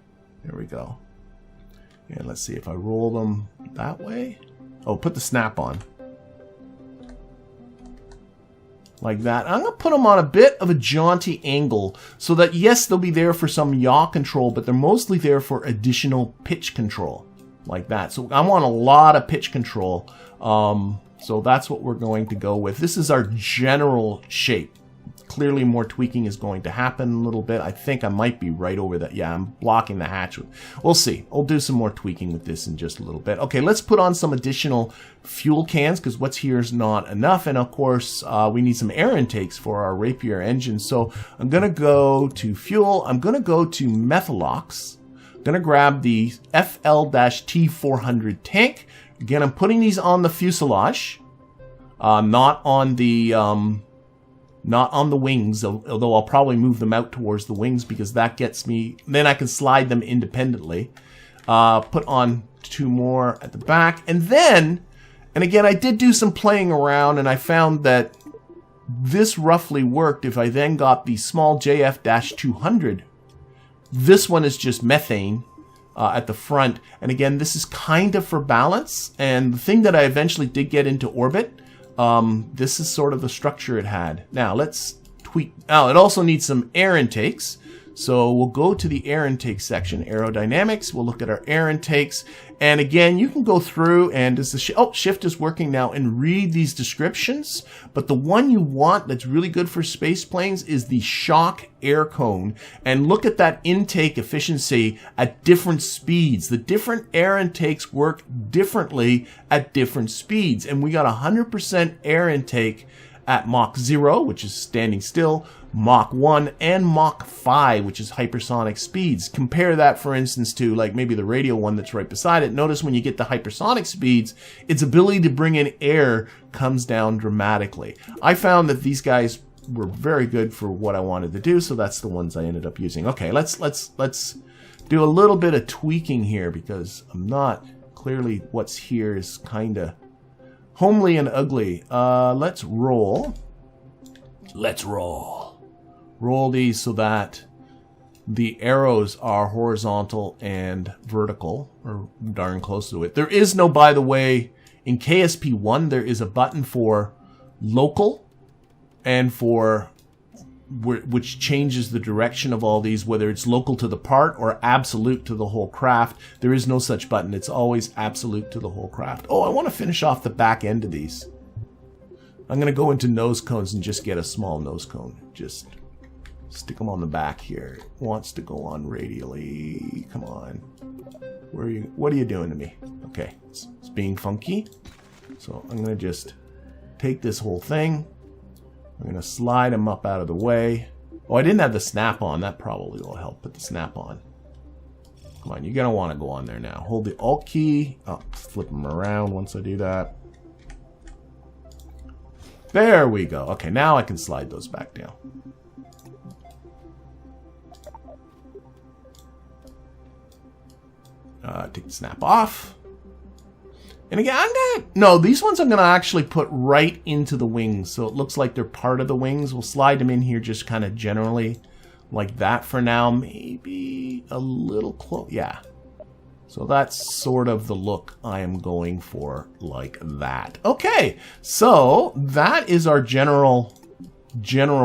A: There we go. And let's see if I roll them that way. Oh, put the snap on. Like that. I'm going to put them on a bit of a jaunty angle so that, yes, they'll be there for some yaw control, but they're mostly there for additional pitch control. Like that. So I want a lot of pitch control. So that's what we're going to go with. This is our general shape. Clearly more tweaking is going to happen a little bit. I think I might be right over that. Yeah, I'm blocking the hatch. We'll see. I'll do some more tweaking with this in just a little bit. Okay, let's put on some additional fuel cans because what's here is not enough. And of course, we need some air intakes for our Rapier engine. So I'm going to go to fuel. I'm going to go to Methalox. I'm going to grab the FL-T400 tank. Again, I'm putting these on the fuselage, not on the wings, although I'll probably move them out towards the wings because that gets me, then I can slide them independently. Put on 2 more at the back. And then, and again, I did do some playing around and I found that this roughly worked if I then got the small JF-200. This one is just methane at the front. And again, this is kind of for balance. And the thing that I eventually did get into orbit, this is sort of the structure it had. Now let's tweak. Now it also needs some air intakes. So we'll go to the air intake section, Aerodynamics. We'll look at our air intakes. And again, you can go through and does the shift is working now and read these descriptions. But the one you want that's really good for space planes is the shock air cone. And look at that intake efficiency at different speeds. The different air intakes work differently at different speeds. And we got 100% air intake at Mach 0, which is standing still, Mach 1, and Mach 5, which is hypersonic speeds. Compare that, for instance, to like maybe the radial one that's right beside it. Notice when you get the hypersonic speeds, its ability to bring in air comes down dramatically. I found that these guys were very good for what I wanted to do, so that's the ones I ended up using. Okay, let's do a little bit of tweaking here because I'm not clearly what's here is kind of homely and ugly. Let's roll. Let's roll. Roll these so that the arrows are horizontal and vertical, or darn close to it. There is no, by the way, in KSP 1, there is a button for local and for which changes the direction of all these, whether it's local to the part or absolute to the whole craft. There is no such button. It's always absolute to the whole craft. Oh, I want to finish off the back end of these. I'm going to go into nose cones and just get a small nose cone. Just stick them on the back here. It wants to go on radially. Come on. Where are you? What are you doing to me? Okay, it's being funky. So I'm going to just take this whole thing. I'm going to slide them up out of the way. Oh, I didn't have the snap on. That probably will help. Put the snap on. Come on, you're going to want to go on there now. Hold the Alt key. Oh, flip them around once I do that. There we go. Okay, now I can slide those back down. Take the snap off. And again, no, these ones I'm going to actually put right into the wings. So it looks like they're part of the wings. We'll slide them in here just kind of generally like that for now. Maybe a little close. Yeah. So that's sort of the look I am going for, like that. Okay, so that is our general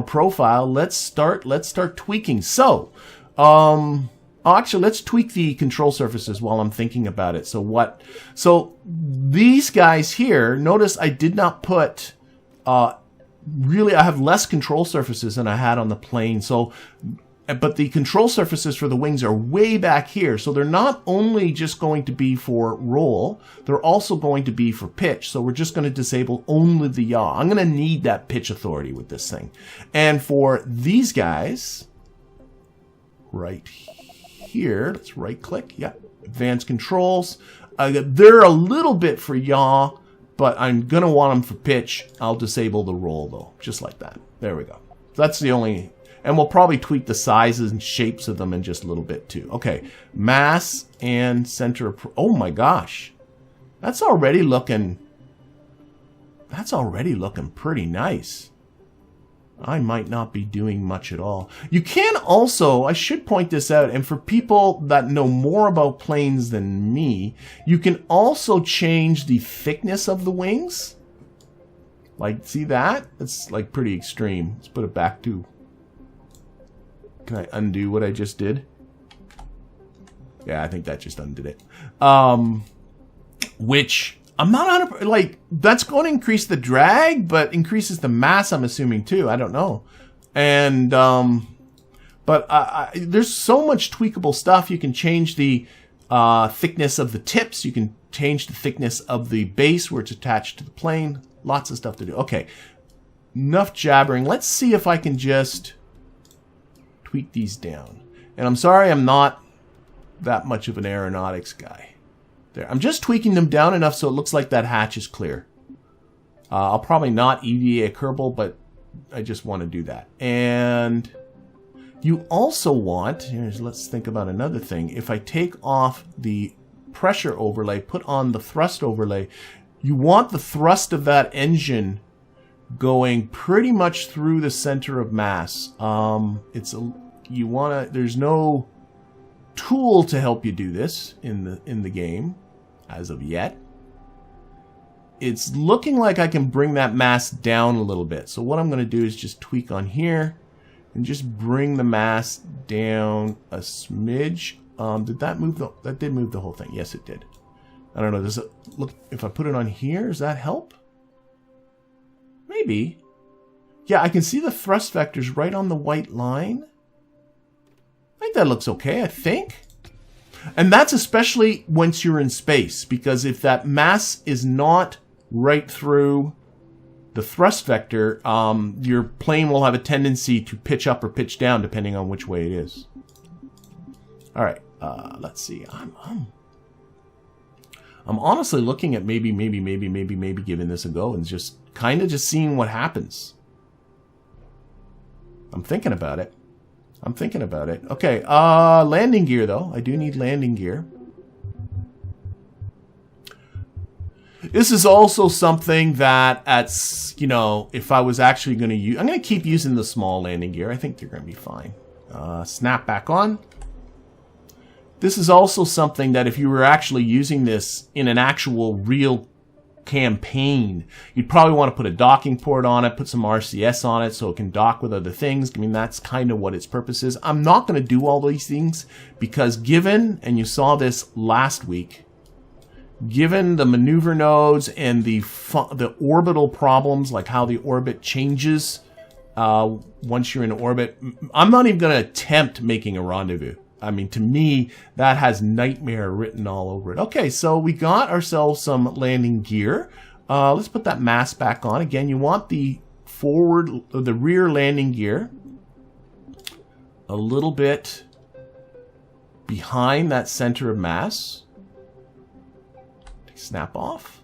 A: profile. Let's start tweaking. So, actually, let's tweak the control surfaces while I'm thinking about it. So these guys here, notice I did not put, really, I have less control surfaces than I had on the plane. So but the control surfaces for the wings are way back here. So they're not only just going to be for roll, they're also going to be for pitch. So we're just going to disable only the yaw. I'm going to need that pitch authority with this thing. And for these guys, right here, let's right click. Yeah, advanced controls. They're a little bit for yaw, but I'm going to want them for pitch. I'll disable the roll though, just like that. There we go. That's the only... And we'll probably tweak the sizes and shapes of them in just a little bit too. Okay, mass and center of... Oh my gosh. That's already looking pretty nice. I might not be doing much at all. You can also, I should point this out, and for people that know more about planes than me, you can also change the thickness of the wings. Like, see that? It's like pretty extreme. Let's put it back to... Can I undo what I just did? Yeah, I think that just undid it. Which, I'm not 100%, like, that's going to increase the drag, but increases the mass, I'm assuming, too. I don't know. And, but there's so much tweakable stuff. You can change the thickness of the tips. You can change the thickness of the base where it's attached to the plane. Lots of stuff to do. Okay, enough jabbering. Let's see if I can just... tweak these down. And I'm sorry I'm not that much of an aeronautics guy. There, I'm just tweaking them down enough so it looks like that hatch is clear. I'll probably not EVA a Kerbal, but I just want to do that. And you also want, let's think about another thing. If I take off the pressure overlay, put on the thrust overlay, you want the thrust of that engine going pretty much through the center of mass. There's no tool to help you do this in the game as of yet. It's looking like I can bring that mass down a little bit. So what I'm going to do is just tweak on here and just bring the mass down a smidge. Did that move that did move the whole thing? Yes, it did. I don't know. Does it look, if I put it on here, does that help? Maybe. Yeah, I can see the thrust vectors right on the white line. I think that looks okay, I think. And that's especially once you're in space, because if that mass is not right through the thrust vector, your plane will have a tendency to pitch up or pitch down depending on which way it is. All right, let's see. I'm honestly looking at maybe giving this a go and just kind of just seeing what happens. I'm thinking about it. Okay, landing gear though. I do need landing gear. This is also something that if I was actually going to use, I'm going to keep using the small landing gear. I think they're going to be fine. Snap back on. This is also something that if you were actually using this in an actual real campaign, you'd probably want to put a docking port on it, put some RCS on it so it can dock with other things. I mean, that's kind of what its purpose is. I'm not going to do all these things because given, and you saw this last week, given the maneuver nodes and the orbital problems, like how the orbit changes once you're in orbit, I'm not even going to attempt making a rendezvous. I mean, to me, that has nightmare written all over it. Okay, so we got ourselves some landing gear. Let's put that mass back on. Again, you want the rear landing gear a little bit behind that center of mass. Snap off.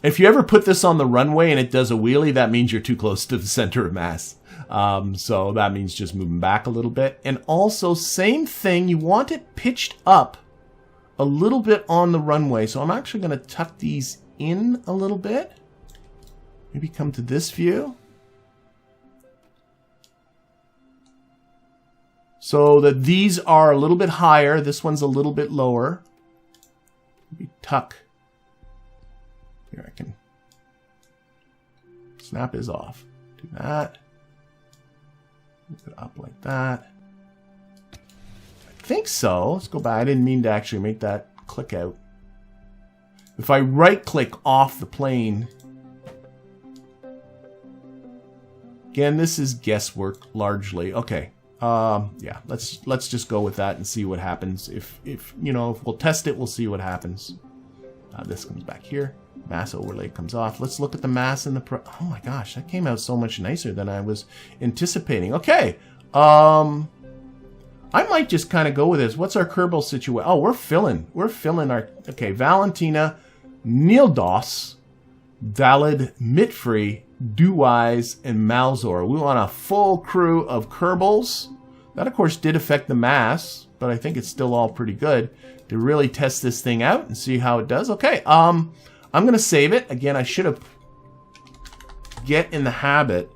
A: If you ever put this on the runway and it does a wheelie, that means you're too close to the center of mass. So that means just moving back a little bit. And also, same thing, you want it pitched up a little bit on the runway. So I'm actually going to tuck these in a little bit. Maybe come to this view. So that these are a little bit higher. This one's a little bit lower. Maybe tuck. Here I can. Snap is off. Do that. Move it up like that. I think so. Let's go back. I didn't mean to actually make that click out. If I right click off the plane, Again, this is guesswork largely. Okay. Yeah, let's just go with that and see what happens. If you know, if we'll test it, we'll see what happens. This comes back here. Mass overlay comes off. Let's look at the mass and the oh my gosh, that came out so much nicer than I was anticipating. Okay. I might just kind of go with this. What's our Kerbal situation? Oh, we're filling our... Okay, Valentina, Nildos, Dalid, Mitfree, Duwise, and Malzor. We want a full crew of Kerbals. That, of course, did affect the mass, but I think it's still all pretty good to really test this thing out and see how it does. Okay, I'm going to save it. Again, I should have... Get in the habit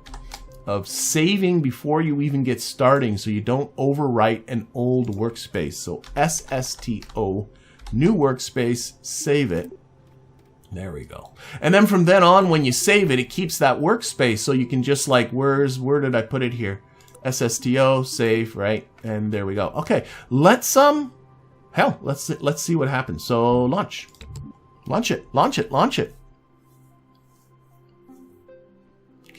A: of saving before you even get starting so you don't overwrite an old workspace. So SSTO, new workspace, save it. There we go. And then from then on, when you save it, it keeps that workspace. So you can just like, where did I put it here? SSTO, save, right? And there we go. Okay, let's see what happens. So launch it.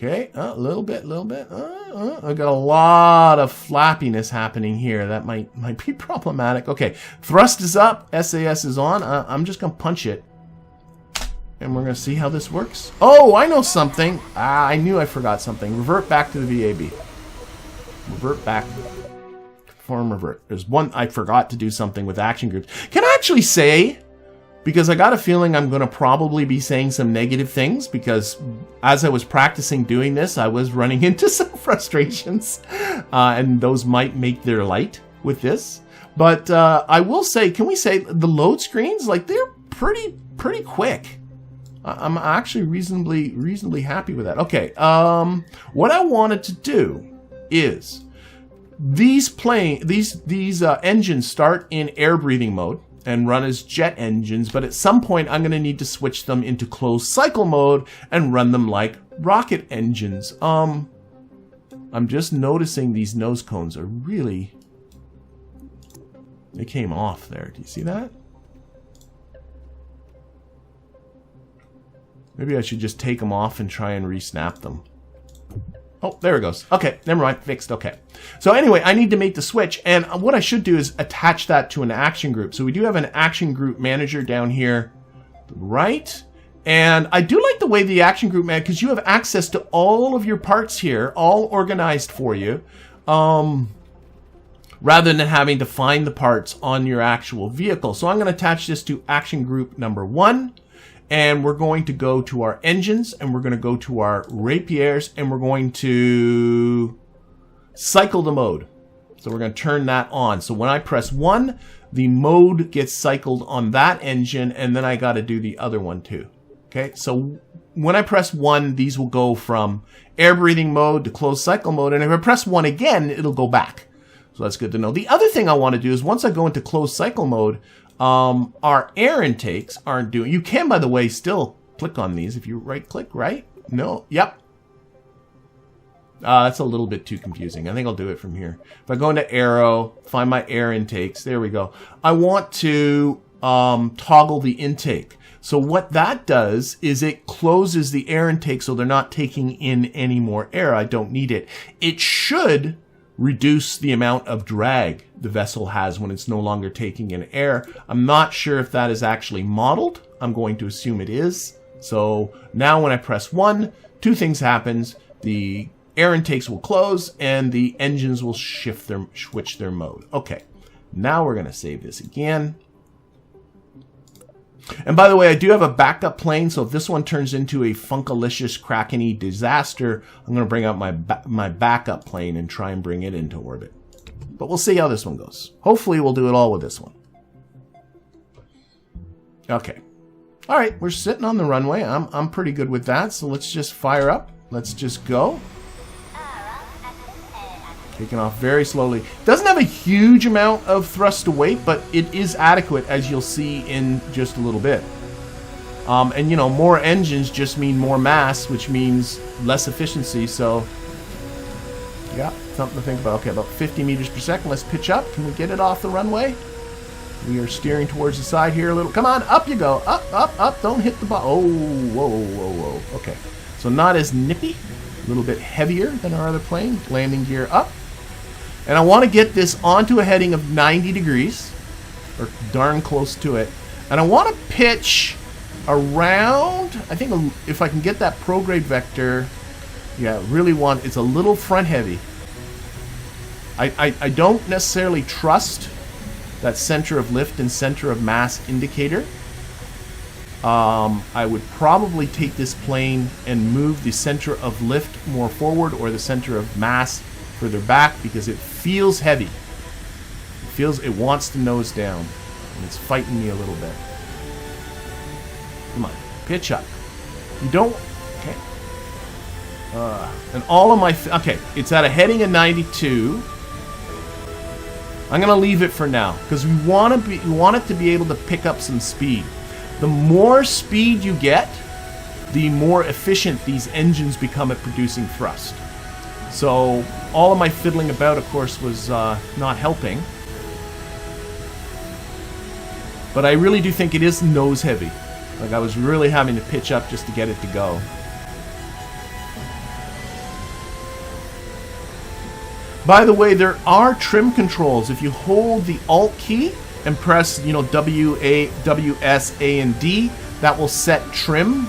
A: Okay, a little bit. I got a lot of flappiness happening here. That might be problematic. Okay, thrust is up, SAS is on. I'm just gonna punch it, and we're gonna see how this works. Oh, I know something. I knew I forgot something. Revert back to the VAB. Revert back. Form revert. There's one I forgot to do something with action groups. Can I actually say? Because I got a feeling I'm going to probably be saying some negative things, because as I was practicing doing this, I was running into some frustrations, and those might make their light with this. But I will say, can we say the load screens, like, they're pretty quick. I'm actually reasonably happy with that. Okay, what I wanted to do is these engines start in air breathing mode and run as jet engines, but at some point I'm going to need to switch them into closed cycle mode and run them like rocket engines. I'm just noticing these nose cones are really... They came off there. Do you see that? Maybe I should just take them off and try and re-snap them. Oh, there it goes. Okay, never mind. Fixed. Okay. So anyway, I need to make the switch. And what I should do is attach that to an action group. So we do have an action group manager down here, right? And I do like the way the action group manager, because you have access to all of your parts here, all organized for you, rather than having to find the parts on your actual vehicle. So I'm going to attach this to action group number 1. And we're going to go to our engines, and we're going to go to our rapiers, and we're going to cycle the mode. So we're going to turn that on. So when I press 1, the mode gets cycled on that engine, and then I got to do the other one too. Okay, so when I press 1, these will go from air breathing mode to closed cycle mode, and if I press 1 again, it'll go back. So that's good to know. The other thing I want to do is once I go into closed cycle mode, our air intakes aren't doing... You can, by the way, still click on these if you right-click, right? No? Yep. That's a little bit too confusing. I think I'll do it from here. If I go into Aero, find my air intakes, there we go. I want to toggle the intake. So what that does is it closes the air intake so they're not taking in any more air. I don't need it. It should reduce the amount of drag the vessel has when it's no longer taking in air. I'm not sure if that is actually modeled. I'm going to assume it is. So now when I press 1, 2 things happens. The air intakes will close and the engines will switch their mode. Okay, now we're going to save this again. And by the way, I do have a backup plane, so if this one turns into a funkalicious, Kraken-y disaster, I'm going to bring out my backup plane and try and bring it into orbit. But we'll see how this one goes. Hopefully we'll do it all with this one. Okay. All right, we're sitting on the runway. I'm pretty good with that, so let's just fire up. Let's just go. Taking off very slowly. Doesn't have a huge amount of thrust to weight, but it is adequate, as you'll see in just a little bit. And you know, more engines just mean more mass, which means less efficiency. So, yeah, something to think about. Okay, about 50 meters per second. Let's pitch up. Can we get it off the runway? We are steering towards the side here a little. Come on, up you go. Up, up, up. Don't hit the bottom. Oh, whoa, whoa, whoa. Okay, so not as nippy. A little bit heavier than our other plane. Landing gear up. And I want to get this onto a heading of 90 degrees, or darn close to it. And I want to pitch around, I think if I can get that prograde vector, yeah, really want, it's a little front heavy. I don't necessarily trust that center of lift and center of mass indicator. I would probably take this plane and move the center of lift more forward or the center of mass further back because it feels heavy. It wants to nose down, and it's fighting me a little bit. Come on, pitch up. You don't, okay. And all of my, okay, it's at a heading of 92. I'm gonna leave it for now because we want it to be able to pick up some speed. The more speed you get, the more efficient these engines become at producing thrust. So all of my fiddling about, of course, was not helping. But I really do think it is nose heavy. Like I was really having to pitch up just to get it to go. By the way, there are trim controls. If you hold the Alt key and press, W, S, A, and D, that will set trim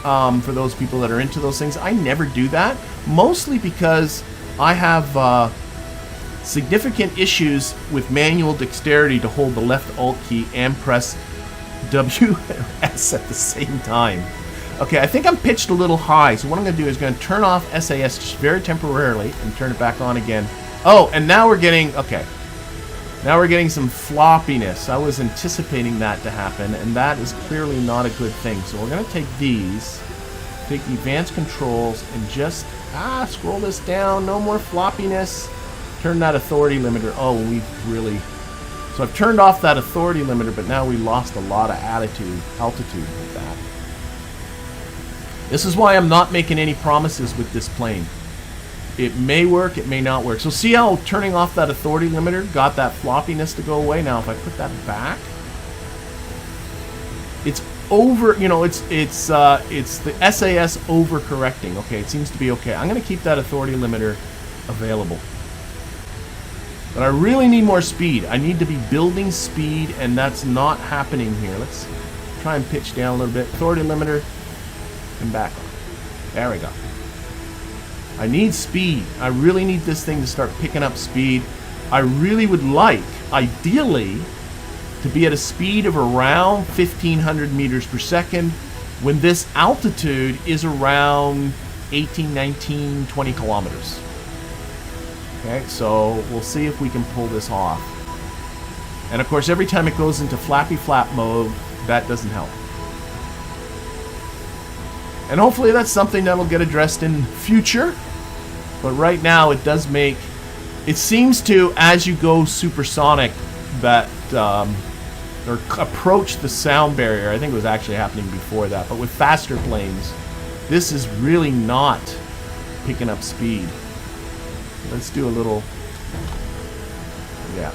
A: for those people that are into those things. I never do that, mostly because I have significant issues with manual dexterity to hold the left Alt key and press W and S at the same time. Okay, I think I'm pitched a little high, so what I'm going to do is going to turn off SAS just very temporarily and turn it back on again. Oh, and now we're getting, okay, now we're getting some floppiness. I was anticipating that to happen, and that is clearly not a good thing. So we're going to take these, take the advanced controls, and just, scroll this down, no more floppiness. Turn that authority limiter. Oh, we've really, so I've turned off that authority limiter, but now we lost a lot of altitude with that. This is why I'm not making any promises with this plane. It may work, it may not work. So see how turning off that authority limiter got that floppiness to go away? Now if I put that back, it's over, it's the SAS overcorrecting. Okay, it seems to be okay. I'm going to keep that authority limiter available. But I really need more speed. I need to be building speed, and that's not happening here. Let's try and pitch down a little bit. Authority limiter. And back on. There we go. I need speed. I really need this thing to start picking up speed. I really would like, ideally, to be at a speed of around 1,500 meters per second when this altitude is around 18, 19, 20 kilometers. Okay, so we'll see if we can pull this off. And of course, every time it goes into flappy flap mode, that doesn't help. And hopefully that's something that'll get addressed in future. But right now it does make, it seems to, as you go supersonic, that, or approach the sound barrier. I think it was actually happening before that. But with faster planes, this is really not picking up speed. Let's do a little, yeah.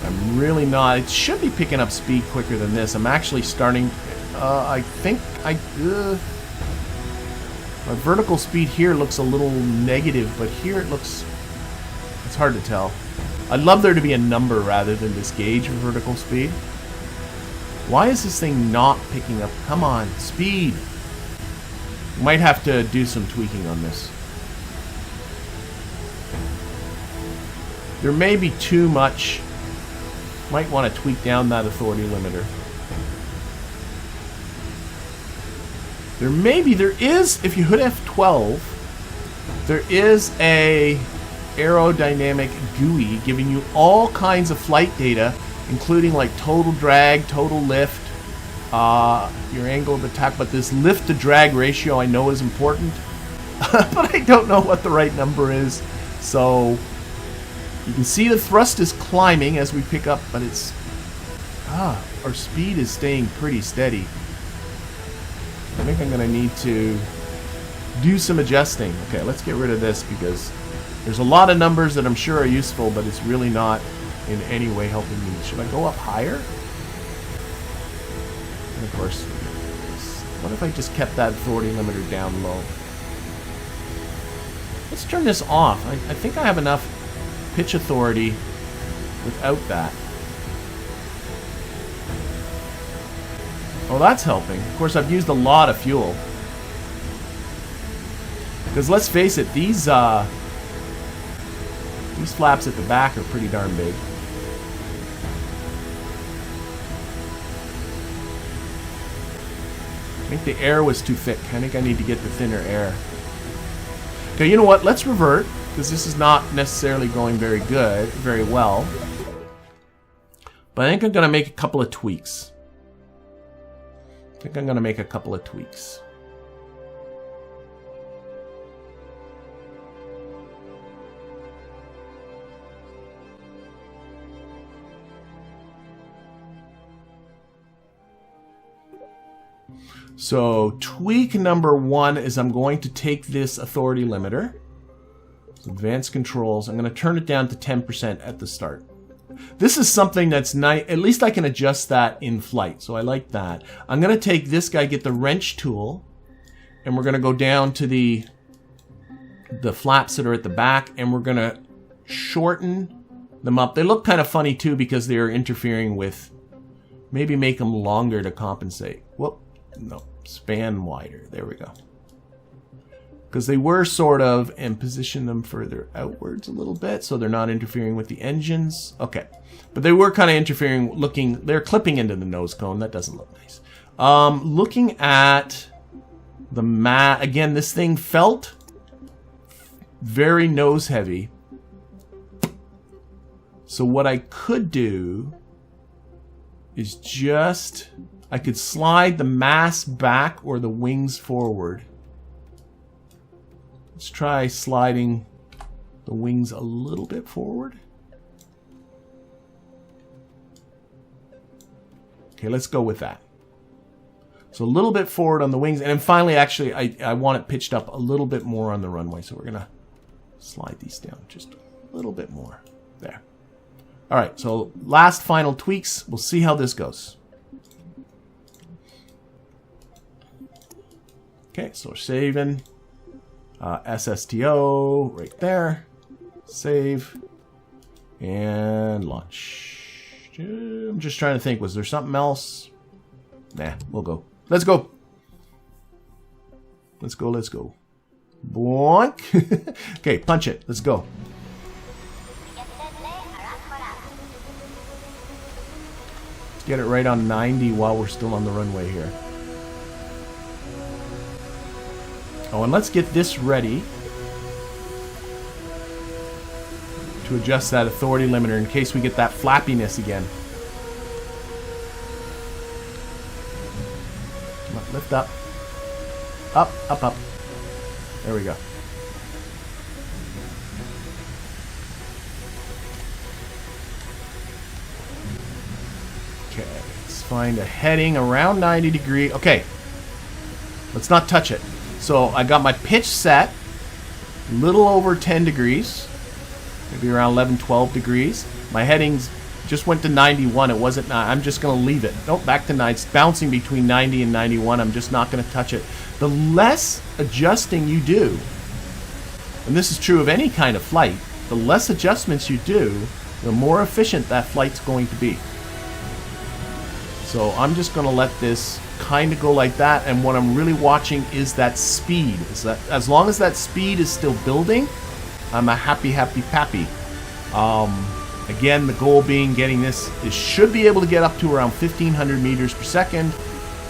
A: I'm really not. It should be picking up speed quicker than this. I'm actually starting, I think my vertical speed here looks a little negative, but here it looks, it's hard to tell. I'd love there to be a number rather than this gauge of vertical speed. Why is this thing not picking up? Come on, speed. Might have to do some tweaking on this. There may be too much. Might want to tweak down that authority limiter. There is, if you hit F12, there is a aerodynamic GUI giving you all kinds of flight data, including like total drag, total lift, your angle of attack, but this lift to drag ratio I know is important, but I don't know what the right number is. So you can see the thrust is climbing as we pick up, but it's, our speed is staying pretty steady. I think I'm going to need to do some adjusting. Okay, let's get rid of this because there's a lot of numbers that I'm sure are useful, but it's really not in any way helping me. Should I go up higher? And of course, What if I just kept that authority limiter down low? Let's turn this off. I think I have enough pitch authority without that. Oh, that's helping. Of course, I've used a lot of fuel. Because let's face it, these flaps at the back are pretty darn big. I think the air was too thick. I think I need to get the thinner air. Okay, you know what? Let's revert, because this is not necessarily going very well. But I think I'm going to make a couple of tweaks. So tweak number 1 is I'm going to take this authority limiter, advanced controls, I'm going to turn it down to 10% at the start. This is something that's nice. At least I can adjust that in flight, so I like that. I'm going to take this guy, get the wrench tool, and we're going to go down to the flaps that are at the back, and we're going to shorten them up. They look kind of funny too because they're interfering with, maybe make them longer to compensate. Whoop. No, span wider. There we go. Because they were sort of, and position them further outwards a little bit so they're not interfering with the engines. Okay. But they were kind of interfering, they're clipping into the nose cone. That doesn't look nice. Looking at the mat, again, this thing felt very nose heavy. So what I could do is just, I could slide the mass back or the wings forward. Let's try sliding the wings a little bit forward. Okay, let's go with that. So a little bit forward on the wings. And then finally, actually, I want it pitched up a little bit more on the runway. So we're going to slide these down just a little bit more. There. All right, so last final tweaks. We'll see how this goes. Okay, so we're saving. SSTO right there. Save. And launch. I'm just trying to think. Was there something else? Nah, we'll go. Let's go. Let's go, let's go. Boink. Okay, punch it. Let's go. Let's get it right on 90 while we're still on the runway here. Oh, and let's get this ready to adjust that authority limiter in case we get that flappiness again. Come on, lift up. Up, up, up. There we go. Okay, let's find a heading around 90 degrees. Okay, let's not touch it. So I got my pitch set a little over 10 degrees, maybe around 11, 12 degrees. My headings just went to 91. It wasn't, I'm just going to leave it. Nope, back to 90. It's bouncing between 90 and 91. I'm just not going to touch it. The less adjusting you do, and this is true of any kind of flight, the less adjustments you do, the more efficient that flight's going to be. So I'm just going to let this kind of go like that, and what I'm really watching is that speed. Is that, as long as that speed is still building, I'm a happy pappy. Again, the goal being getting this, it should be able to get up to around 1,500 meters per second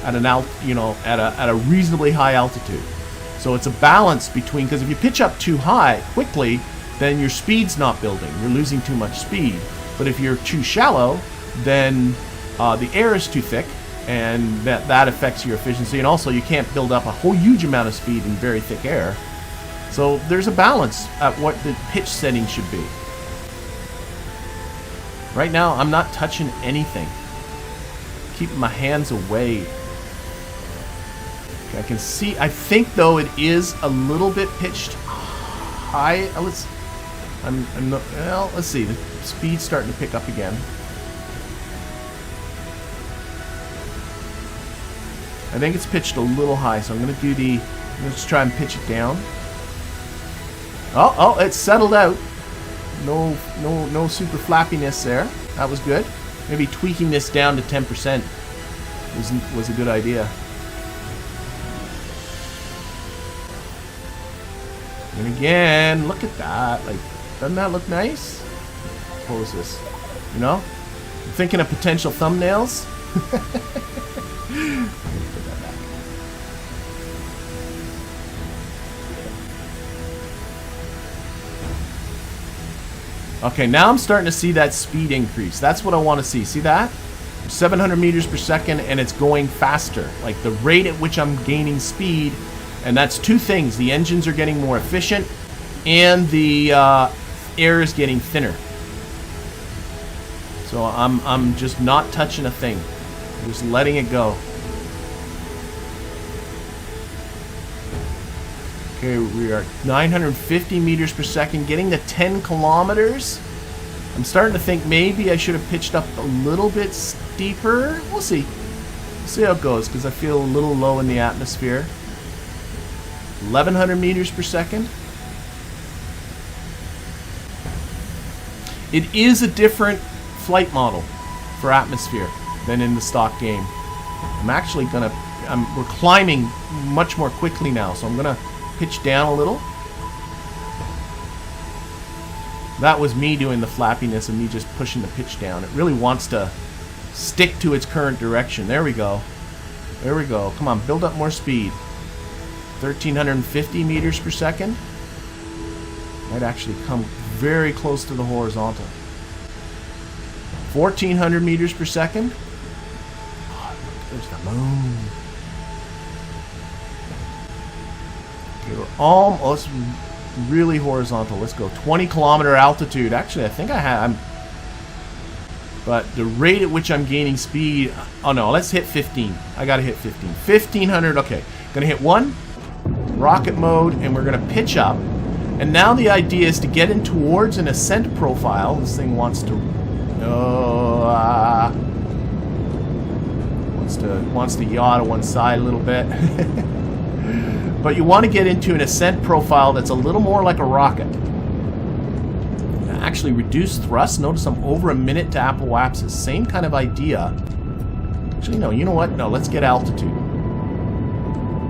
A: at an at a reasonably high altitude. So it's a balance between, because if you pitch up too high quickly, then your speed's not building. You're losing too much speed. But if you're too shallow, then the air is too thick, and that affects your efficiency. And also, you can't build up a whole huge amount of speed in very thick air. So there's a balance at what the pitch setting should be. Right now, I'm not touching anything. Keeping my hands away. Okay, I can see, I think though it is a little bit pitched high. Let's see, the speed's starting to pick up again. I think it's pitched a little high, so I'm going to do the... Let's try and pitch it down. Oh, it's settled out. No super flappiness there. That was good. Maybe tweaking this down to 10% was a good idea. And again, look at that. Like, doesn't that look nice? Close this. You know? I'm thinking of potential thumbnails. Okay, now I'm starting to see that speed increase. That's what I want to see. See that? 700 meters per second, and it's going faster. Like the rate at which I'm gaining speed, and that's two things. The engines are getting more efficient, and the air is getting thinner. So I'm just not touching a thing. I'm just letting it go. Okay, we are 950 meters per second, getting to 10 kilometers. I'm starting to think maybe I should have pitched up a little bit steeper. We'll see. We'll see how it goes, because I feel a little low in the atmosphere. 1100 meters per second. It is a different flight model for atmosphere than in the stock game. I'm actually gonna... we're climbing much more quickly now, so I'm gonna pitch down a little. That was me doing the flappiness and me just pushing the pitch down. It really wants to stick to its current direction. There we go. There we go. Come on, build up more speed. 1350 meters per second. Might actually come very close to the horizontal. 1400 meters per second. Oh, look, there's the moon. Okay, we're almost really horizontal. Let's go 20 kilometer altitude. Actually, I think but the rate at which I'm gaining speed, oh no, let's hit 15. I gotta hit 15. 1500, okay. Gonna hit one, rocket mode, and we're gonna pitch up. And now the idea is to get in towards an ascent profile. This thing wants to, wants to yaw to one side a little bit. But you want to get into an ascent profile that's a little more like a rocket. Actually, reduce thrust. Notice I'm over a minute to apoapsis. Same kind of idea. Actually, no, you know what? No, let's get altitude.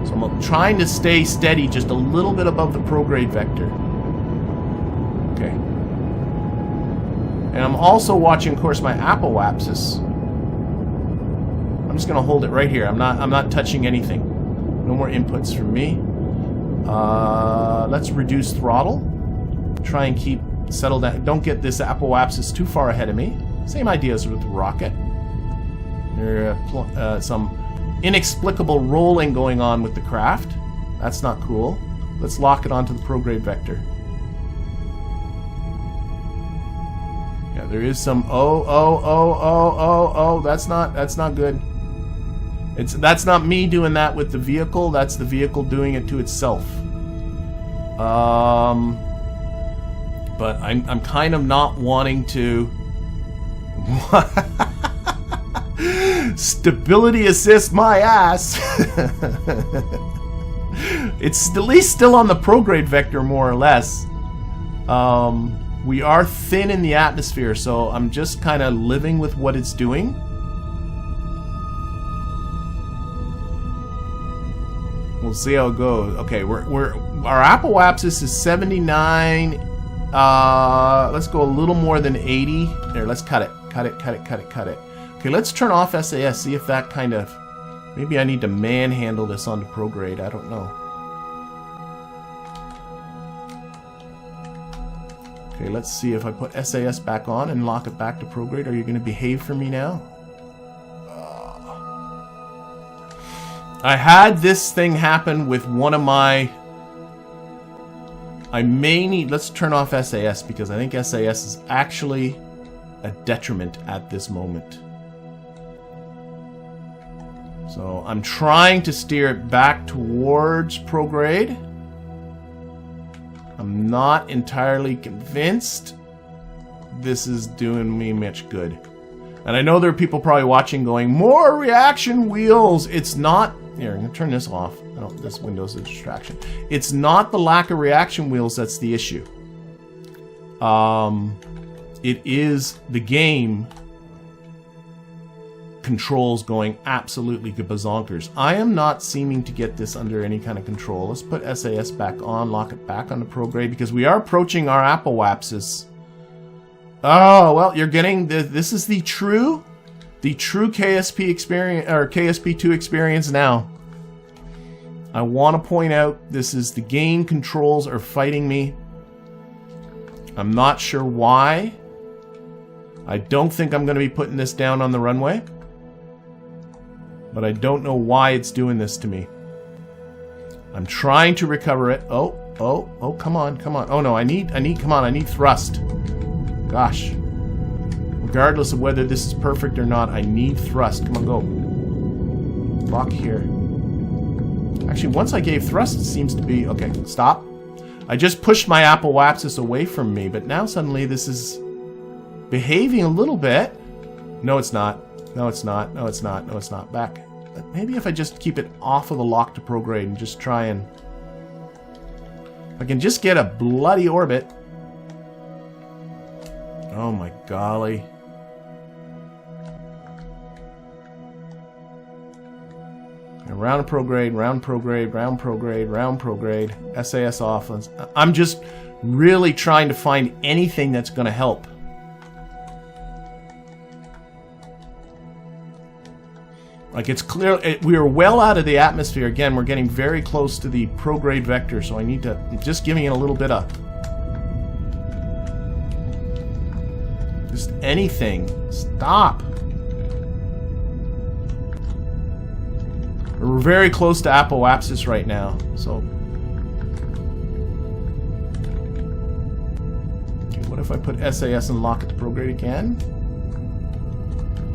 A: So I'm trying to stay steady just a little bit above the prograde vector. Okay. And I'm also watching, of course, my apoapsis. I'm just going to hold it right here. I'm not touching anything. No more inputs from me. Let's reduce throttle. Try and keep settled down. Don't get this apoapsis too far ahead of me. Same ideas with the rocket. There's some inexplicable rolling going on with the craft. That's not cool. Let's lock it onto the prograde vector. Yeah, there is some that's not good. That's not me doing that with the vehicle. That's the vehicle doing it to itself. But I'm kind of not wanting to. Stability assist my ass. It's at least still on the prograde vector, more or less. We are thin in the atmosphere, so I'm just kind of living with what it's doing. We'll see how it goes. Okay, our apoapsis is 79. Let's go a little more than 80. There, let's cut it. Cut it. Okay, let's turn off SAS. See if that kind of... Maybe I need to manhandle this onto prograde. I don't know. Okay, let's see if I put SAS back on and lock it back to prograde. Are you going to behave for me now? I had this thing happen with one of my... I may need... Let's turn off SAS because I think SAS is actually a detriment at this moment. So I'm trying to steer it back towards prograde. I'm not entirely convinced this is doing me much good. And I know there are people probably watching going, more reaction wheels. It's not here, I'm going to turn this off. No, this window's a distraction. It's not the lack of reaction wheels that's the issue. It is the game controls going absolutely gabazonkers. I am not seeming to get this under any kind of control. Let's put SAS back on, lock it back on the prograde, because we are approaching our apoapsis. Oh, well, you're getting this is the true KSP experience, or KSP2 experience now. I want to point out this is the game controls are fighting me. I'm not sure why. I don't think I'm going to be putting this down on the runway. But I don't know why it's doing this to me. I'm trying to recover it. Oh, come on. Oh no, I need thrust. Gosh. Regardless of whether this is perfect or not, I need thrust. Come on, go. Lock here. Actually, once I gave thrust, it seems to be... Okay, stop. I just pushed my apoapsis away from me, but now suddenly this is behaving a little bit. No, it's not. No, it's not. No, it's not. No, it's not. Back. Maybe if I just keep it off of the lock to prograde and just try and... If I can just get a bloody orbit. Oh my golly. Round prograde, round prograde, round prograde, round prograde. SAS off. I'm just really trying to find anything that's going to help. Like, it's clear, we are well out of the atmosphere. Again, we're getting very close to the prograde vector, so I need to, just giving it a little bit of, just anything. Stop. We're very close to apoapsis right now, so. Okay, what if I put SAS and lock it to prograde again?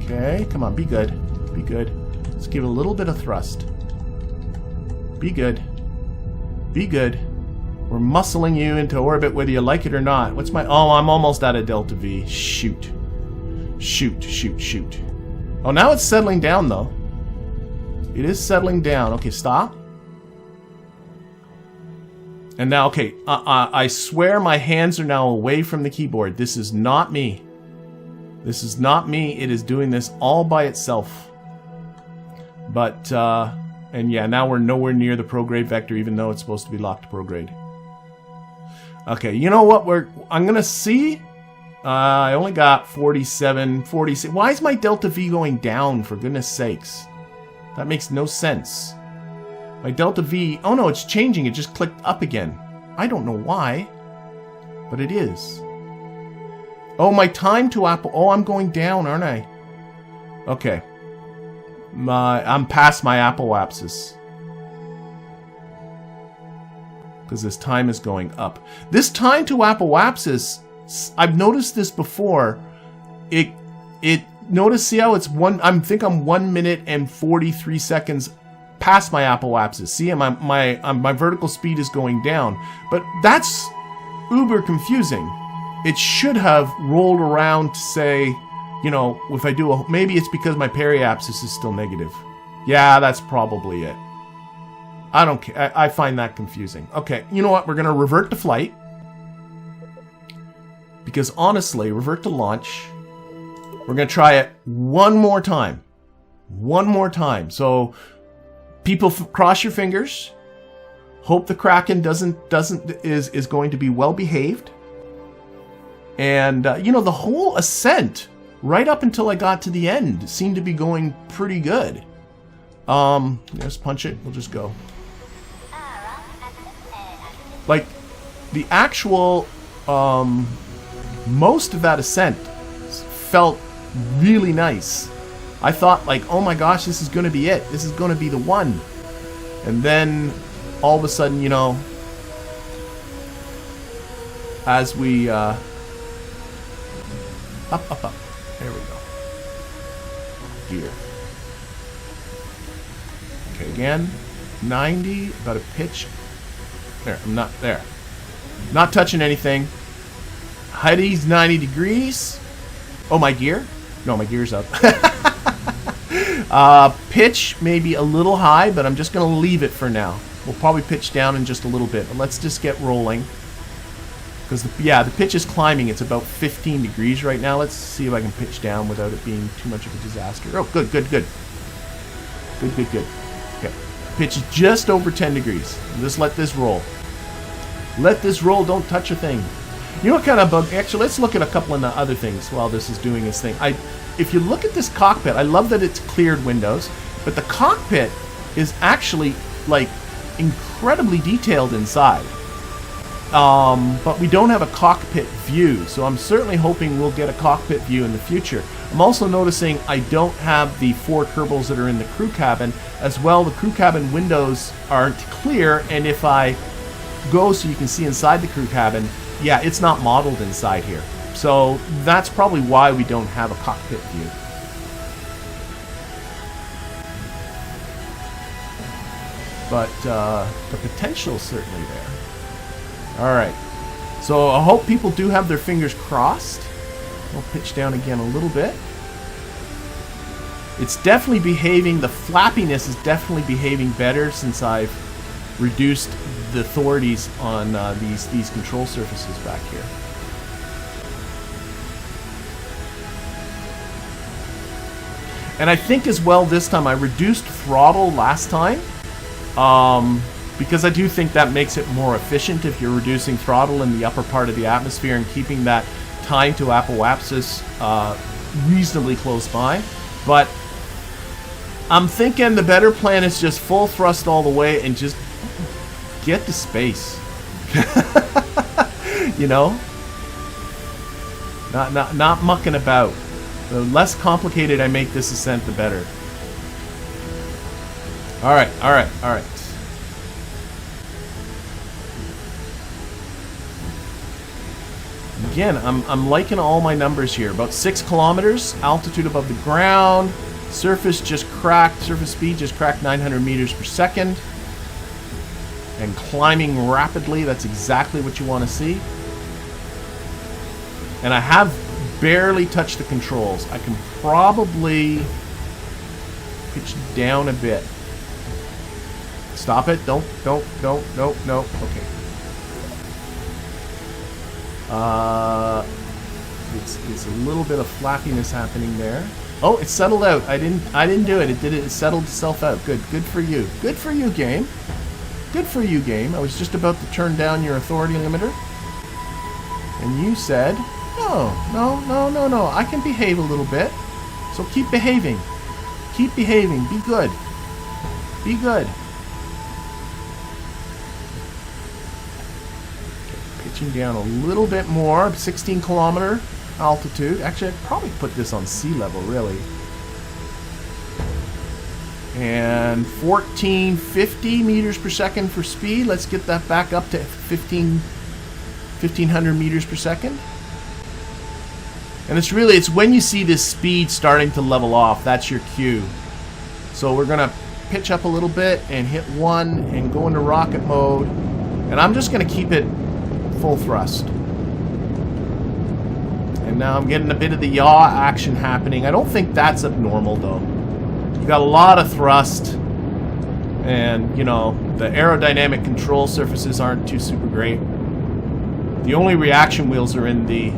A: Okay, come on, be good. Be good. Let's give it a little bit of thrust. Be good. Be good. We're muscling you into orbit whether you like it or not. What's my... Oh, I'm almost out of delta V. Shoot. Shoot, shoot, shoot. Oh, now it's settling down, though. It is settling down. Okay, stop. And now, okay, I swear my hands are now away from the keyboard. This is not me. This is not me. It is doing this all by itself. But, and yeah, now we're nowhere near the prograde vector, even though it's supposed to be locked to prograde. Okay, you know what? I'm gonna see. I only got 47, 46. Why is my delta V going down, for goodness sakes? That makes no sense. My delta V, oh no, it's changing. It just clicked up again. I don't know why, but it is. Oh, my time to Apple. Oh, I'm going down, aren't I? Okay. I'm past my apoapsis. Because this time is going up. This time to apoapsis, I've noticed this before. Notice, see how it's I think I'm 1 minute and 43 seconds past my apoapsis. See, my vertical speed is going down. But that's uber confusing. It should have rolled around to say, you know, if I do maybe it's because my periapsis is still negative. Yeah, that's probably it. I don't care. I find that confusing. Okay, you know what? We're going to revert to flight. Because honestly, revert to launch. We're going to try it one more time. One more time. So, people cross your fingers. Hope the Kraken is going to be well behaved. And, you know, the whole ascent, right up until I got to the end, seemed to be going pretty good. Let's punch it. We'll just go. Like, the actual, most of that ascent felt really nice. I thought, like, oh my gosh, this is going to be it. This is going to be the one. And then, all of a sudden, you know, as we, up. There we go. Gear. Okay, again. 90. About a pitch. There, I'm not there. Not touching anything. Heighty's 90 degrees. Oh, my gear? No, my gear's up. Pitch maybe a little high, but I'm just going to leave it for now. We'll probably pitch down in just a little bit, but let's just get rolling. Because, the pitch is climbing. It's about 15 degrees right now. Let's see if I can pitch down without it being too much of a disaster. Oh, good. Good. Okay. Pitch is just over 10 degrees. Just let this roll. Let this roll. Don't touch a thing. You know what kind of bug? Actually, let's look at a couple of the other things while this is doing its thing. If you look at this cockpit, I love that it's cleared windows, but the cockpit is actually, like, incredibly detailed inside. But we don't have a cockpit view, so I'm certainly hoping we'll get a cockpit view in the future. I'm also noticing I don't have the 4 Kerbals that are in the crew cabin. As well, the crew cabin windows aren't clear, and if I go so you can see inside the crew cabin, yeah, it's not modeled inside here. So that's probably why we don't have a cockpit view. But the potential's certainly there. Alright, so I hope people do have their fingers crossed. We'll pitch down again a little bit. It's definitely behaving, the flappiness is definitely behaving better since I've reduced the authorities on these control surfaces back here. And I think as well this time I reduced throttle last time. Because I do think that makes it more efficient if you're reducing throttle in the upper part of the atmosphere and keeping that time to apoapsis reasonably close by. But I'm thinking the better plan is just full thrust all the way and just get to space. You know? Not mucking about. The less complicated I make this ascent, the better. Alright. Again, I'm liking all my numbers here. About 6 kilometers, altitude above the ground, surface speed just cracked 900 meters per second. And climbing rapidly, that's exactly what you want to see. And I have barely touched the controls. I can probably pitch down a bit. Stop it. Don't. Okay. It's a little bit of flappiness happening there. Oh, it settled out. I didn't do it. It settled itself out. Good for you. Good for you, game. Good for you, game. I was just about to turn down your authority limiter. And you said, no. I can behave a little bit. So keep behaving. Keep behaving. Be good. Be good. Pitching down a little bit more. 16 kilometer altitude. Actually, I'd probably put this on sea level, really. And 1450 meters per second for speed. Let's get that back up to 1500 meters per second. And it's when you see this speed starting to level off, that's your cue. So we're gonna pitch up a little bit and hit 1 and go into rocket mode. And I'm just gonna keep it full thrust. And now I'm getting a bit of the yaw action happening. I don't think that's abnormal though. You've got a lot of thrust, and you know the aerodynamic control surfaces aren't too super great. The only reaction wheels are in the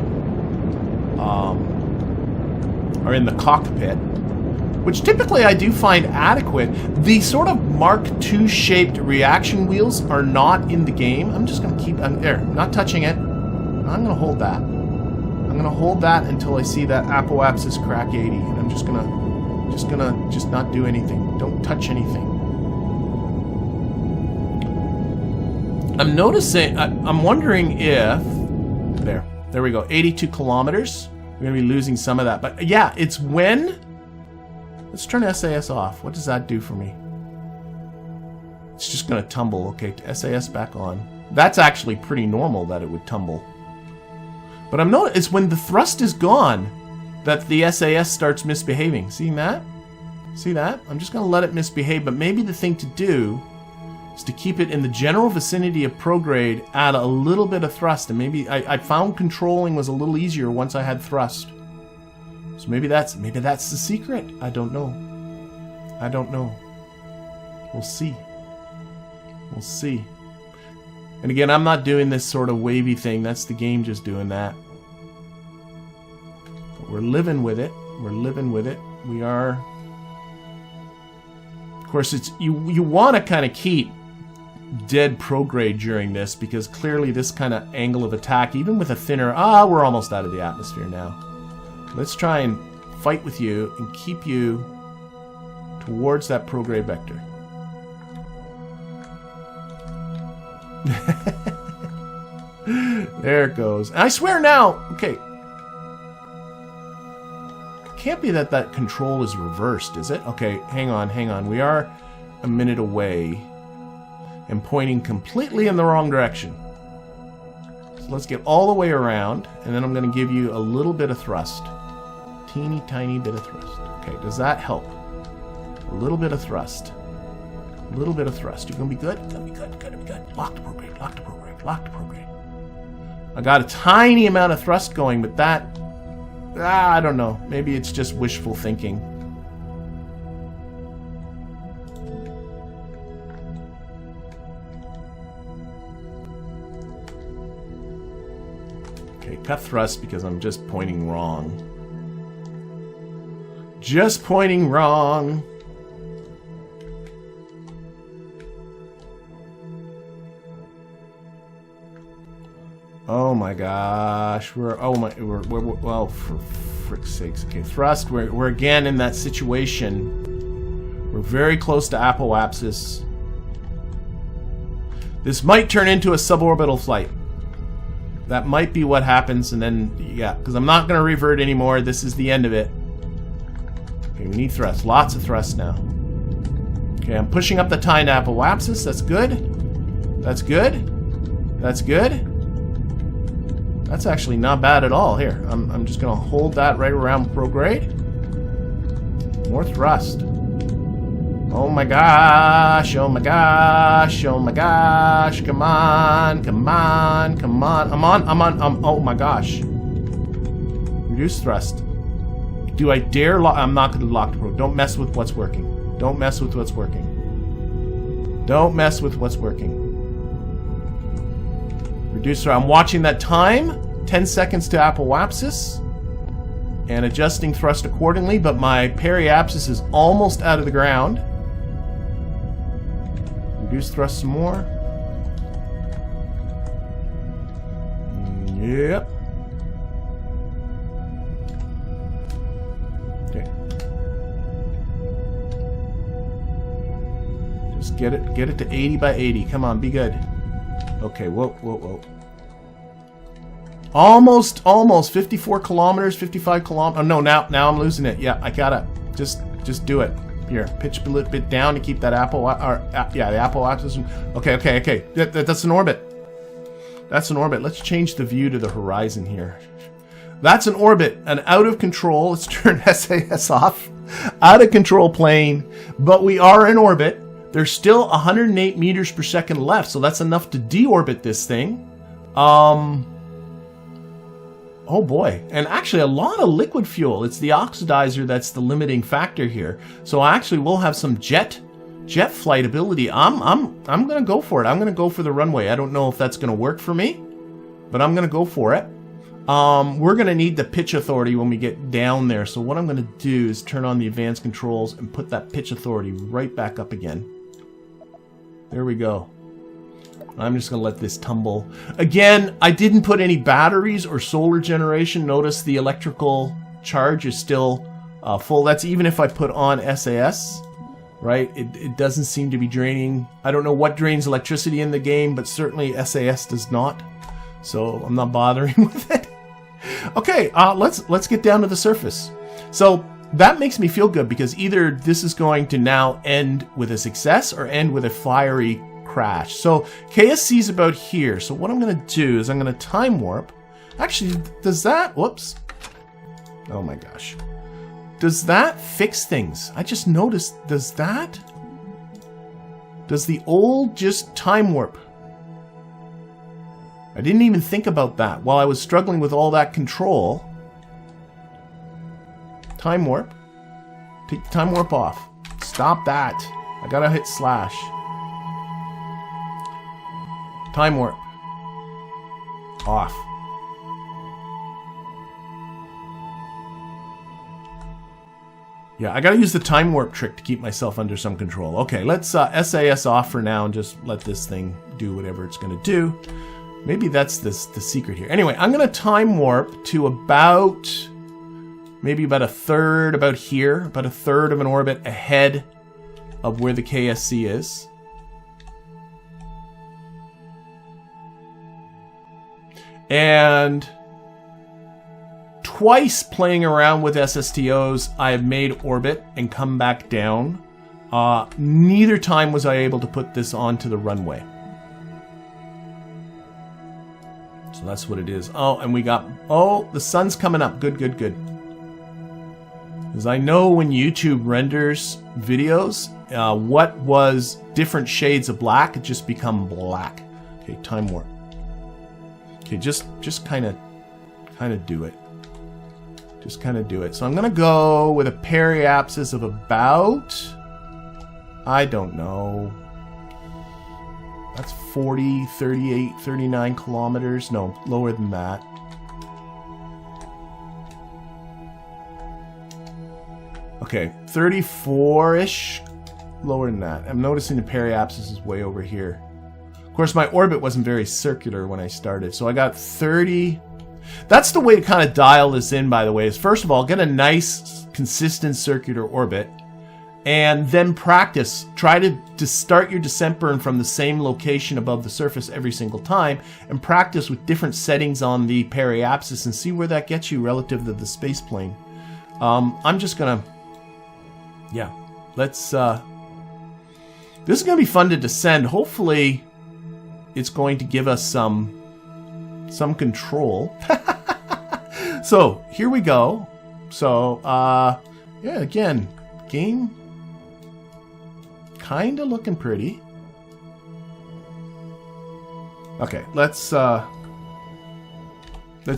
A: cockpit, which typically I do find adequate. The sort of Mark II shaped reaction wheels are not in the game. I'm just gonna keep there, not touching it. I'm gonna hold that. I'm gonna hold that until I see that apoapsis crack 80, and I'm just gonna not do anything. Don't touch anything. I'm noticing, I'm wondering if, there we go, 82 kilometers. We're going to be losing some of that. But yeah, it's when, let's turn SAS off. What does that do for me? It's just going to tumble. Okay, SAS back on. That's actually pretty normal that it would tumble. But I'm noticing, it's when the thrust is gone that the SAS starts misbehaving. See that? See that? I'm just going to let it misbehave, but maybe the thing to do is to keep it in the general vicinity of prograde, add a little bit of thrust, and maybe I found controlling was a little easier once I had thrust. So maybe that's the secret. I don't know. I don't know. We'll see. We'll see. And again, I'm not doing this sort of wavy thing. That's the game just doing that. But we're living with it. We're living with it. We are... Of course, it's you want to kind of keep dead prograde during this, because clearly this kind of angle of attack, even with a thinner... we're almost out of the atmosphere now. Let's try and fight with you and keep you towards that prograde vector. There it goes. And I swear now... Okay. Can't be that that control is reversed, is it? Okay, hang on, hang on. We are a minute away and pointing completely in the wrong direction. So let's get all the way around, and then I'm going to give you a little bit of thrust. Teeny tiny bit of thrust. Okay, does that help? A little bit of thrust. A little bit of thrust. You're going to be good? Going to be good. Going to be good. Lock the program. Lock the program. Lock the program. I got a tiny amount of thrust going, but that... I don't know. Maybe it's just wishful thinking. Okay, cut thrust because I'm just pointing wrong. Just pointing wrong. Oh my gosh, we're well, for frick's sakes. Okay, thrust, we're again in that situation. We're very close to apoapsis. This might turn into a suborbital flight. That might be what happens, and then, yeah, because I'm not going to revert anymore. This is the end of it. Okay, we need thrust. Lots of thrust now. Okay, I'm pushing up the time to apoapsis. That's good. That's good. That's good. That's actually not bad at all. Here, I'm just going to hold that right around prograde. More thrust. Oh my gosh, oh my gosh, oh my gosh. Come on, come on, come on. I'm on, oh my gosh. Reduce thrust. Do I dare lock? I'm not going to lock the probe. Don't mess with what's working. Don't mess with what's working. Don't mess with what's working. Reduce thrust. I'm watching that time. 10 seconds to apoapsis. And adjusting thrust accordingly, but my periapsis is almost out of the ground. Reduce thrust some more. Yep. Okay. Just get it to 80 by 80. Come on, be good. Okay, whoa, whoa, whoa. Almost 54 kilometers, 55 kilometers. Oh no, now I'm losing it. Yeah, I gotta just do it. Here, pitch a little bit down to keep that the apoapsis. Okay. That's an orbit. That's an orbit. Let's change the view to the horizon here. That's an orbit, an out of control. Let's turn SAS off. Out of control plane, but we are in orbit. There's still 108 meters per second left, so that's enough to deorbit this thing. Oh boy, and actually a lot of liquid fuel. It's the oxidizer that's the limiting factor here. So I actually will have some jet flight ability. I'm gonna go for it. I'm gonna go for the runway. I don't know if that's gonna work for me, but I'm gonna go for it. We're gonna need the pitch authority when we get down there. So what I'm gonna do is turn on the advanced controls and put that pitch authority right back up again. There we go. I'm just going to let this tumble. Again, I didn't put any batteries or solar generation. Notice the electrical charge is still full. That's even if I put on SAS, right? It doesn't seem to be draining. I don't know what drains electricity in the game, but certainly SAS does not. So I'm not bothering with it. Okay, let's get down to the surface. So that makes me feel good, because either this is going to now end with a success or end with a fiery crash. So KSC is about here. So what I'm going to do is I'm going to time warp. Actually, does that... Whoops. Oh my gosh. Does that fix things? I just noticed. Does that... Does the old just time warp? I didn't even think about that while I was struggling with all that control. Time warp. Take the time warp off. stop that. I gotta hit slash. Time warp. Off. Yeah, I gotta use the time warp trick to keep myself under some control. Okay, let's SAS off for now and just let this thing do whatever it's gonna do. Maybe that's the secret here. Anyway, I'm gonna time warp to about, maybe about a third, about here, about a third of an orbit ahead of where the KSC is. And twice playing around with SSTOs, I have made orbit and come back down. Neither time was I able to put this onto the runway. So that's what it is. Oh, and we got... Oh, the sun's coming up. Good, good, good. Because I know when YouTube renders videos, what was different shades of black, it just become black. Okay, time warp. Okay, just kind of do it. Just kind of do it. So I'm going to go with a periapsis of about, I don't know, that's 40, 38, 39 kilometers. No, lower than that. Okay, 34-ish, lower than that. I'm noticing the periapsis is way over here. Of course, my orbit wasn't very circular when I started, so I got 30. That's the way to kind of dial this in, by the way, is first of all, get a nice, consistent circular orbit, and then practice. Try to start your descent burn from the same location above the surface every single time, and practice with different settings on the periapsis and see where that gets you relative to the space plane. I'm just gonna, yeah, let's, this is gonna be fun to descend. Hopefully, it's going to give us some control. So here we go. So yeah, again, game kind of looking pretty. Okay, let's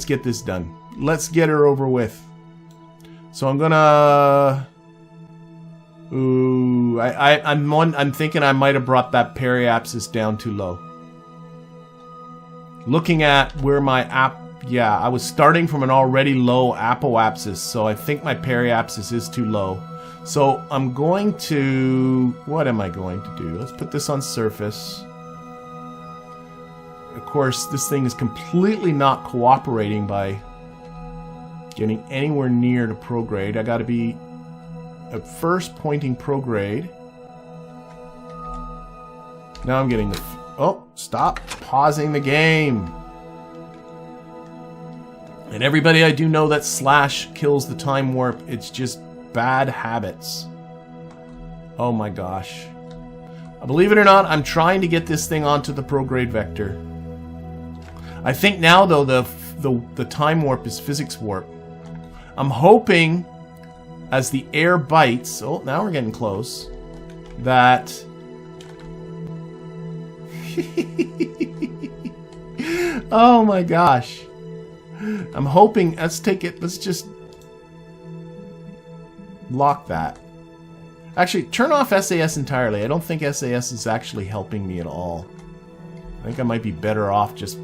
A: get this done. Let's get her over with. So I'm gonna. Ooh, I'm thinking I might have brought that periapsis down too low. Looking at where my yeah, I was starting from an already low apoapsis, so I think my periapsis is too low. So I'm going to, what am I going to do? Let's put this on surface. Of course, this thing is completely not cooperating by getting anywhere near to prograde. I got to be at first pointing prograde. Now I'm getting the... Oh, stop pausing the game. And everybody, I do know that slash kills the time warp. It's just bad habits. Oh my gosh. Believe it or not, I'm trying to get this thing onto the prograde vector. I think now, though, the time warp is physics warp. I'm hoping, as the air bites... Oh, now we're getting close. That... Oh my gosh. I'm hoping, let's just lock that. Actually, turn off SAS entirely. I don't think SAS is actually helping me at all. I think I might be better off just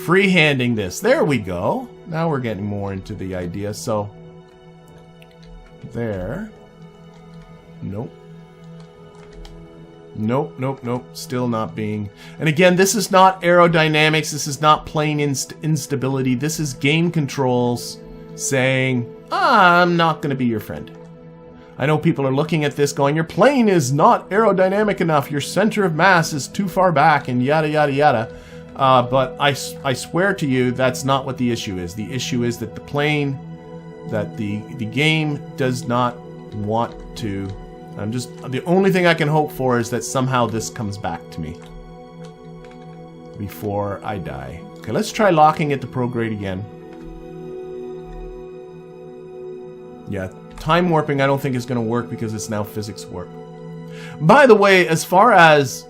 A: freehanding this. There we go. Now we're getting more into the idea. So, there. Nope. Nope, nope, nope. Still not being... And again, this is not aerodynamics. This is not plane instability. This is game controls saying, I'm not going to be your friend. I know people are looking at this going, your plane is not aerodynamic enough. Your center of mass is too far back and yada, yada, yada. But I swear to you, that's not what the issue is. The issue is that the plane, that the game does not want to... the only thing I can hope for is that somehow this comes back to me before I die. Okay, let's try locking it to prograde again. Yeah, time warping I don't think is going to work because it's now physics warp. By the way, as far as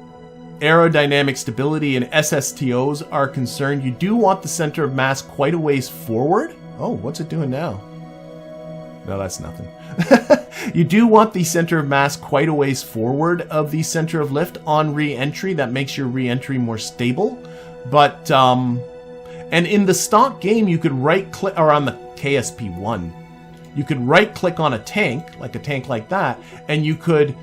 A: aerodynamic stability and SSTOs are concerned, you do want the center of mass quite a ways forward. Oh, what's it doing now? No, that's nothing. You do want the center of mass quite a ways forward of the center of lift on re-entry. That makes your re-entry more stable. But, and in the stock game, you could right-click, or on the KSP1, you could right-click on a tank like that, and you could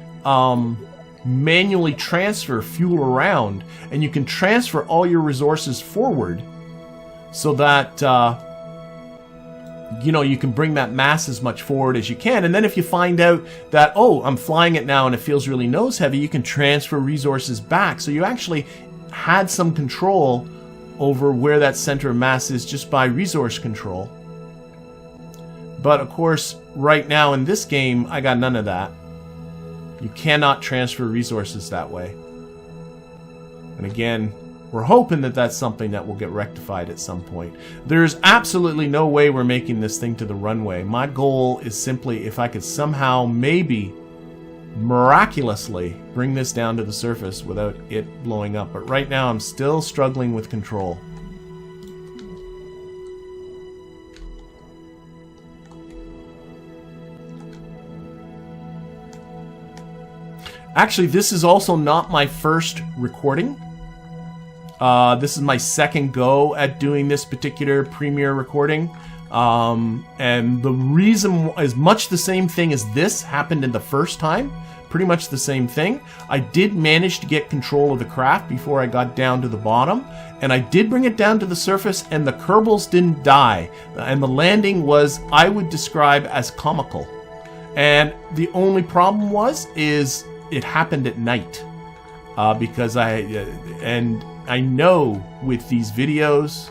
A: manually transfer fuel around, and you can transfer all your resources forward so that, you know, you can bring that mass as much forward as you can. And then if you find out that, oh, I'm flying it now and it feels really nose heavy, you can transfer resources back. So you actually had some control over where that center of mass is just by resource control. But of course, right now in this game, I got none of that. You cannot transfer resources that way. And again, we're hoping that that's something that will get rectified at some point. There's absolutely no way we're making this thing to the runway. My goal is simply if I could somehow, maybe, miraculously bring this down to the surface without it blowing up. But right now I'm still struggling with control. Actually, this is also not my first recording. This is my second go at doing this particular premiere recording. And the reason is much the same thing as this happened in the first time. Pretty much the same thing. I did manage to get control of the craft before I got down to the bottom. And I did bring it down to the surface, and the Kerbals didn't die. And the landing was, I would describe as comical. And the only problem is it happened at night. Because I know with these videos,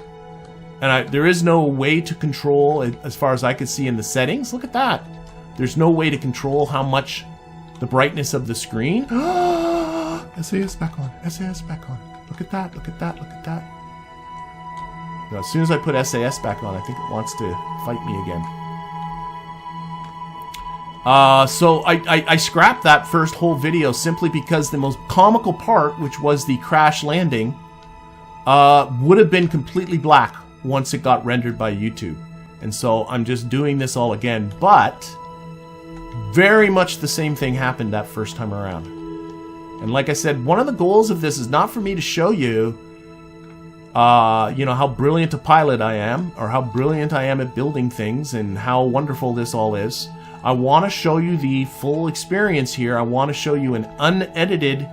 A: and there is no way to control, as far as I could see in the settings. Look at that. There's no way to control how much the brightness of the screen. SAS back on. SAS back on. Look at that. Look at that. Look at that. Now, as soon as I put SAS back on, I think it wants to fight me again. So I scrapped that first whole video simply because the most comical part, which was the crash landing, would have been completely black once it got rendered by YouTube. And so I'm just doing this all again, but very much the same thing happened that first time around. And like I said, one of the goals of this is not for me to show you, you know, how brilliant a pilot I am, or how brilliant I am at building things, and how wonderful this all is. I want to show you the full experience here. I want to show you an unedited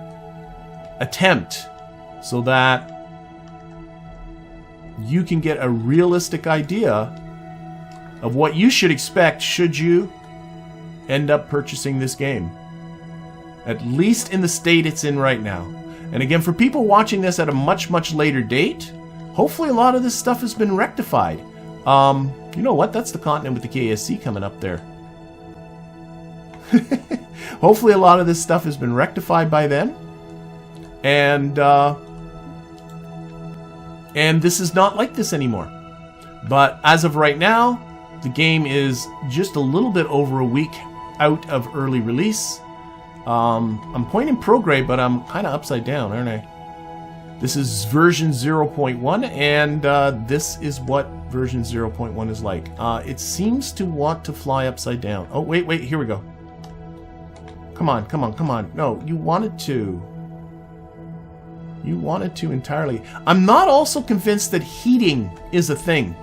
A: attempt so that you can get a realistic idea of what you should expect should you end up purchasing this game. At least in the state it's in right now. And again, for people watching this at a much, much later date, hopefully a lot of this stuff has been rectified. You know what? That's the continent with the KSC coming up there. Hopefully a lot of this stuff has been rectified by then. And this is not like this anymore. But as of right now, the game is just a little bit over a week out of early release. I'm pointing prograde, but I'm kind of upside down, aren't I? This is version 0.1, and this is what version 0.1 is like. It seems to want to fly upside down. Oh, wait, here we go. Come on, come on, come on. No, you wanted to. You wanted to entirely. I'm not also convinced that heating is a thing.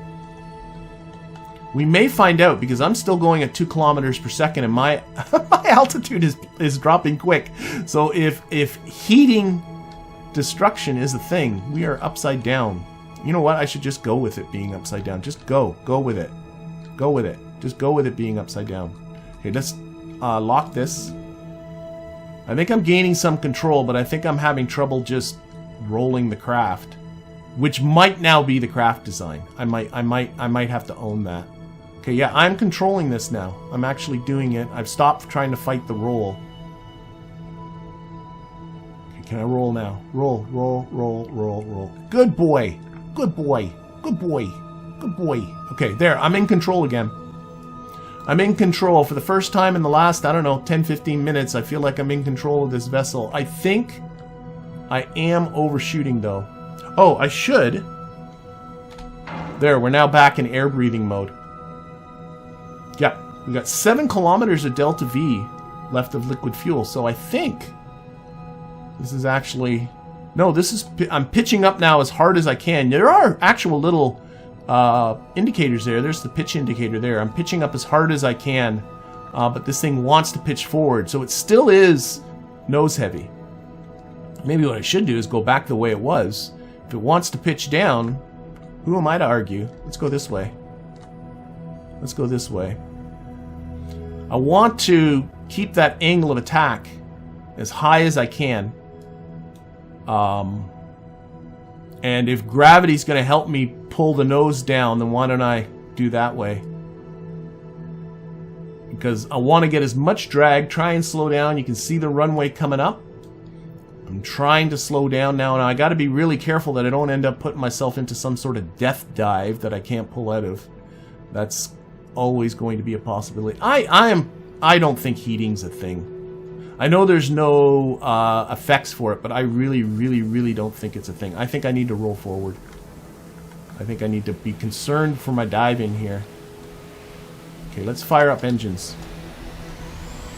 A: We may find out, because I'm still going at 2 kilometers per second, and my my altitude is dropping quick. So if heating destruction is a thing, we are upside down. You know what? I should just go with it being upside down. Just go with it. Go with it. Just go with it being upside down. Okay, let's lock this. I think I'm gaining some control, but I think I'm having trouble just rolling the craft, which might now be the craft design. I might have to own that. Okay, yeah, I'm controlling this now. I'm actually doing it. I've stopped trying to fight the roll. Okay, can I roll now? Roll, roll, roll, roll, roll. Good boy. Good boy. Good boy. Good boy. Okay, there. I'm in control again. I'm in control. For the first time in the last, I don't know, 10-15 minutes, I feel like I'm in control of this vessel. I think I am overshooting, though. Oh, I should. There, we're now back in air breathing mode. Yeah, We got 7 kilometers of delta V left of liquid fuel. So I think this is actually... No, this is... I'm pitching up now as hard as I can. There are actual little indicators there. There's the pitch indicator there. I'm pitching up as hard as I can. But this thing wants to pitch forward. So it still is nose heavy. Maybe what I should do is go back the way it was. If it wants to pitch down, who am I to argue? Let's go this way. Let's go this way. I want to keep that angle of attack as high as I can. And if gravity's going to help me pull the nose down, then why don't I do that way? Because I want to get as much drag, try and slow down. You can see the runway coming up. I'm trying to slow down now, and I got to be really careful that I don't end up putting myself into some sort of death dive that I can't pull out of. That's always going to be a possibility. I don't think heating's a thing. I know there's no effects for it, but I really don't think it's a thing. I think I need to roll forward. I think I need to be concerned for my dive in here. Okay, let's fire up engines.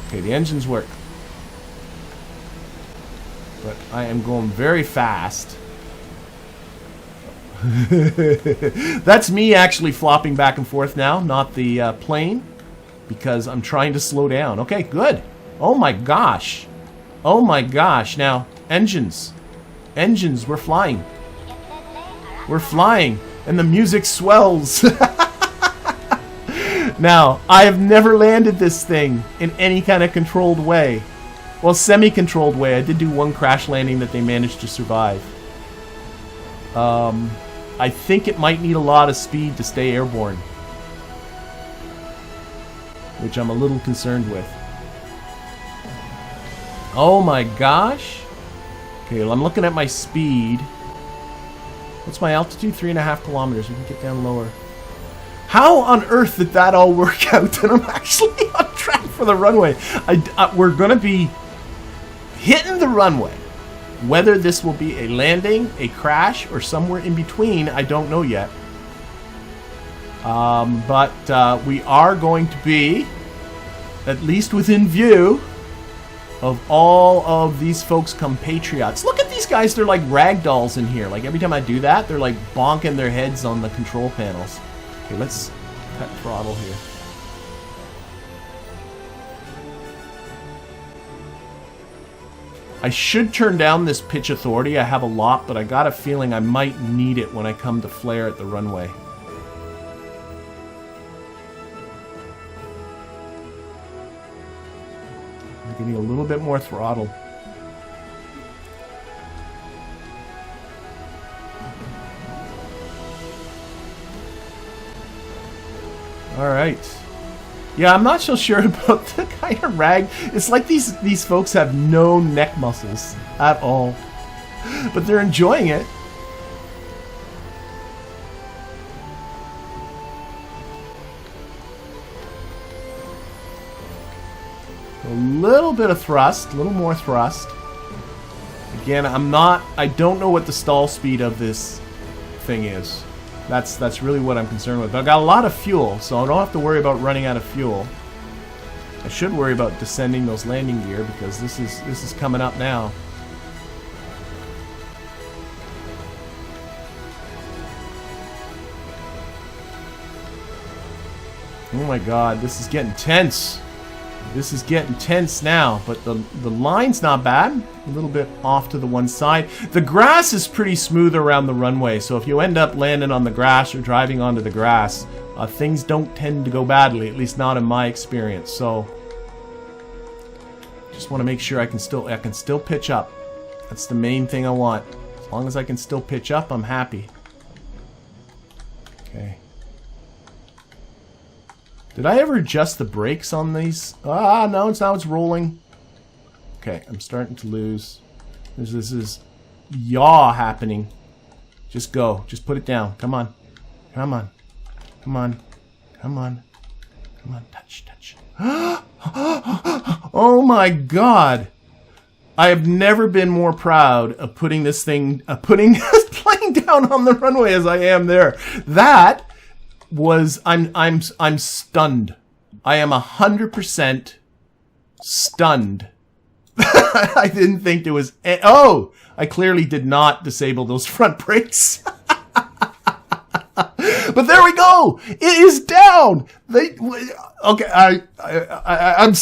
A: Okay, the engines work. But I am going very fast. That's me actually flopping back and forth now, not the plane, because I'm trying to slow down. Okay, good. Oh my gosh. Oh my gosh. Now, engines. Engines, we're flying. We're flying, and the music swells. Now, I have never landed this thing in any kind of controlled way. Well, semi-controlled way. I did do one crash landing that they managed to survive. I think it might need a lot of speed to stay airborne, which I'm a little concerned with. Oh my gosh. Okay, well, I'm looking at my speed. What's my altitude? 3.5 kilometers. We can get down lower. How on earth did that all work out? And I'm actually on track for the runway. We're going to be hitting the runway. Whether this will be a landing, a crash, or somewhere in between, I don't know yet. But we are going to be at least within view of all of these folks' compatriots. Look at these guys. They're like rag dolls in here. Like every time I do that, they're like bonking their heads on the control panels. Okay, let's cut throttle here. I should turn down this pitch authority. I have a lot, but I got a feeling I might need it when I come to flare at the runway. I'm getting a little bit more throttle. All right. Yeah, I'm not so sure about the kind of rag. It's like these folks have no neck muscles at all. But they're enjoying it. A little bit of thrust, a little more thrust. Again, I don't know what the stall speed of this thing is. That's really what I'm concerned with. But I've got a lot of fuel, so I don't have to worry about running out of fuel. I should worry about descending those landing gear because this is coming up now. Oh my god, this is getting tense. This is getting tense now, but the line's not bad. A little bit off to the one side. The grass is pretty smooth around the runway, so if you end up landing on the grass or driving onto the grass, things don't tend to go badly, at least not in my experience. So, just want to make sure I can still pitch up. That's the main thing I want. As long as I can still pitch up, I'm happy. Okay. Did I ever adjust the brakes on these? Ah, no, now it's rolling. Okay, I'm starting to lose. This is yaw happening. Just go. Just put it down. Come on. Come on. Come on. Come on. Come on. Touch, touch. Oh my god. I have never been more proud of putting this thing, putting this plane down on the runway as I am there. That was, I'm stunned. I am 100% stunned. I didn't think there was... Oh! I clearly did not disable those front brakes. But there we go. It is down. Okay, I'm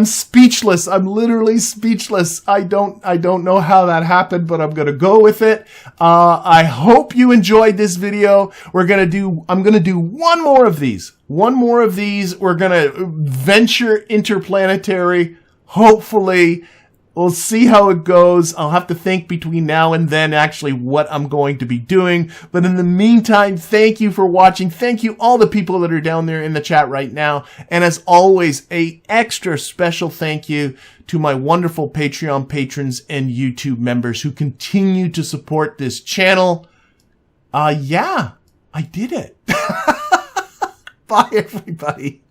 A: speechless. I'm literally speechless. I don't know how that happened, but I'm gonna go with it. I hope you enjoyed this video. I'm gonna do one more of these. We're gonna venture interplanetary. Hopefully. We'll see how it goes. I'll have to think between now and then actually what I'm going to be doing. But in the meantime, thank you for watching. Thank you all the people that are down there in the chat right now. And as always, a extra special thank you to my wonderful Patreon patrons and YouTube members who continue to support this channel. Yeah, I did it. Bye, everybody.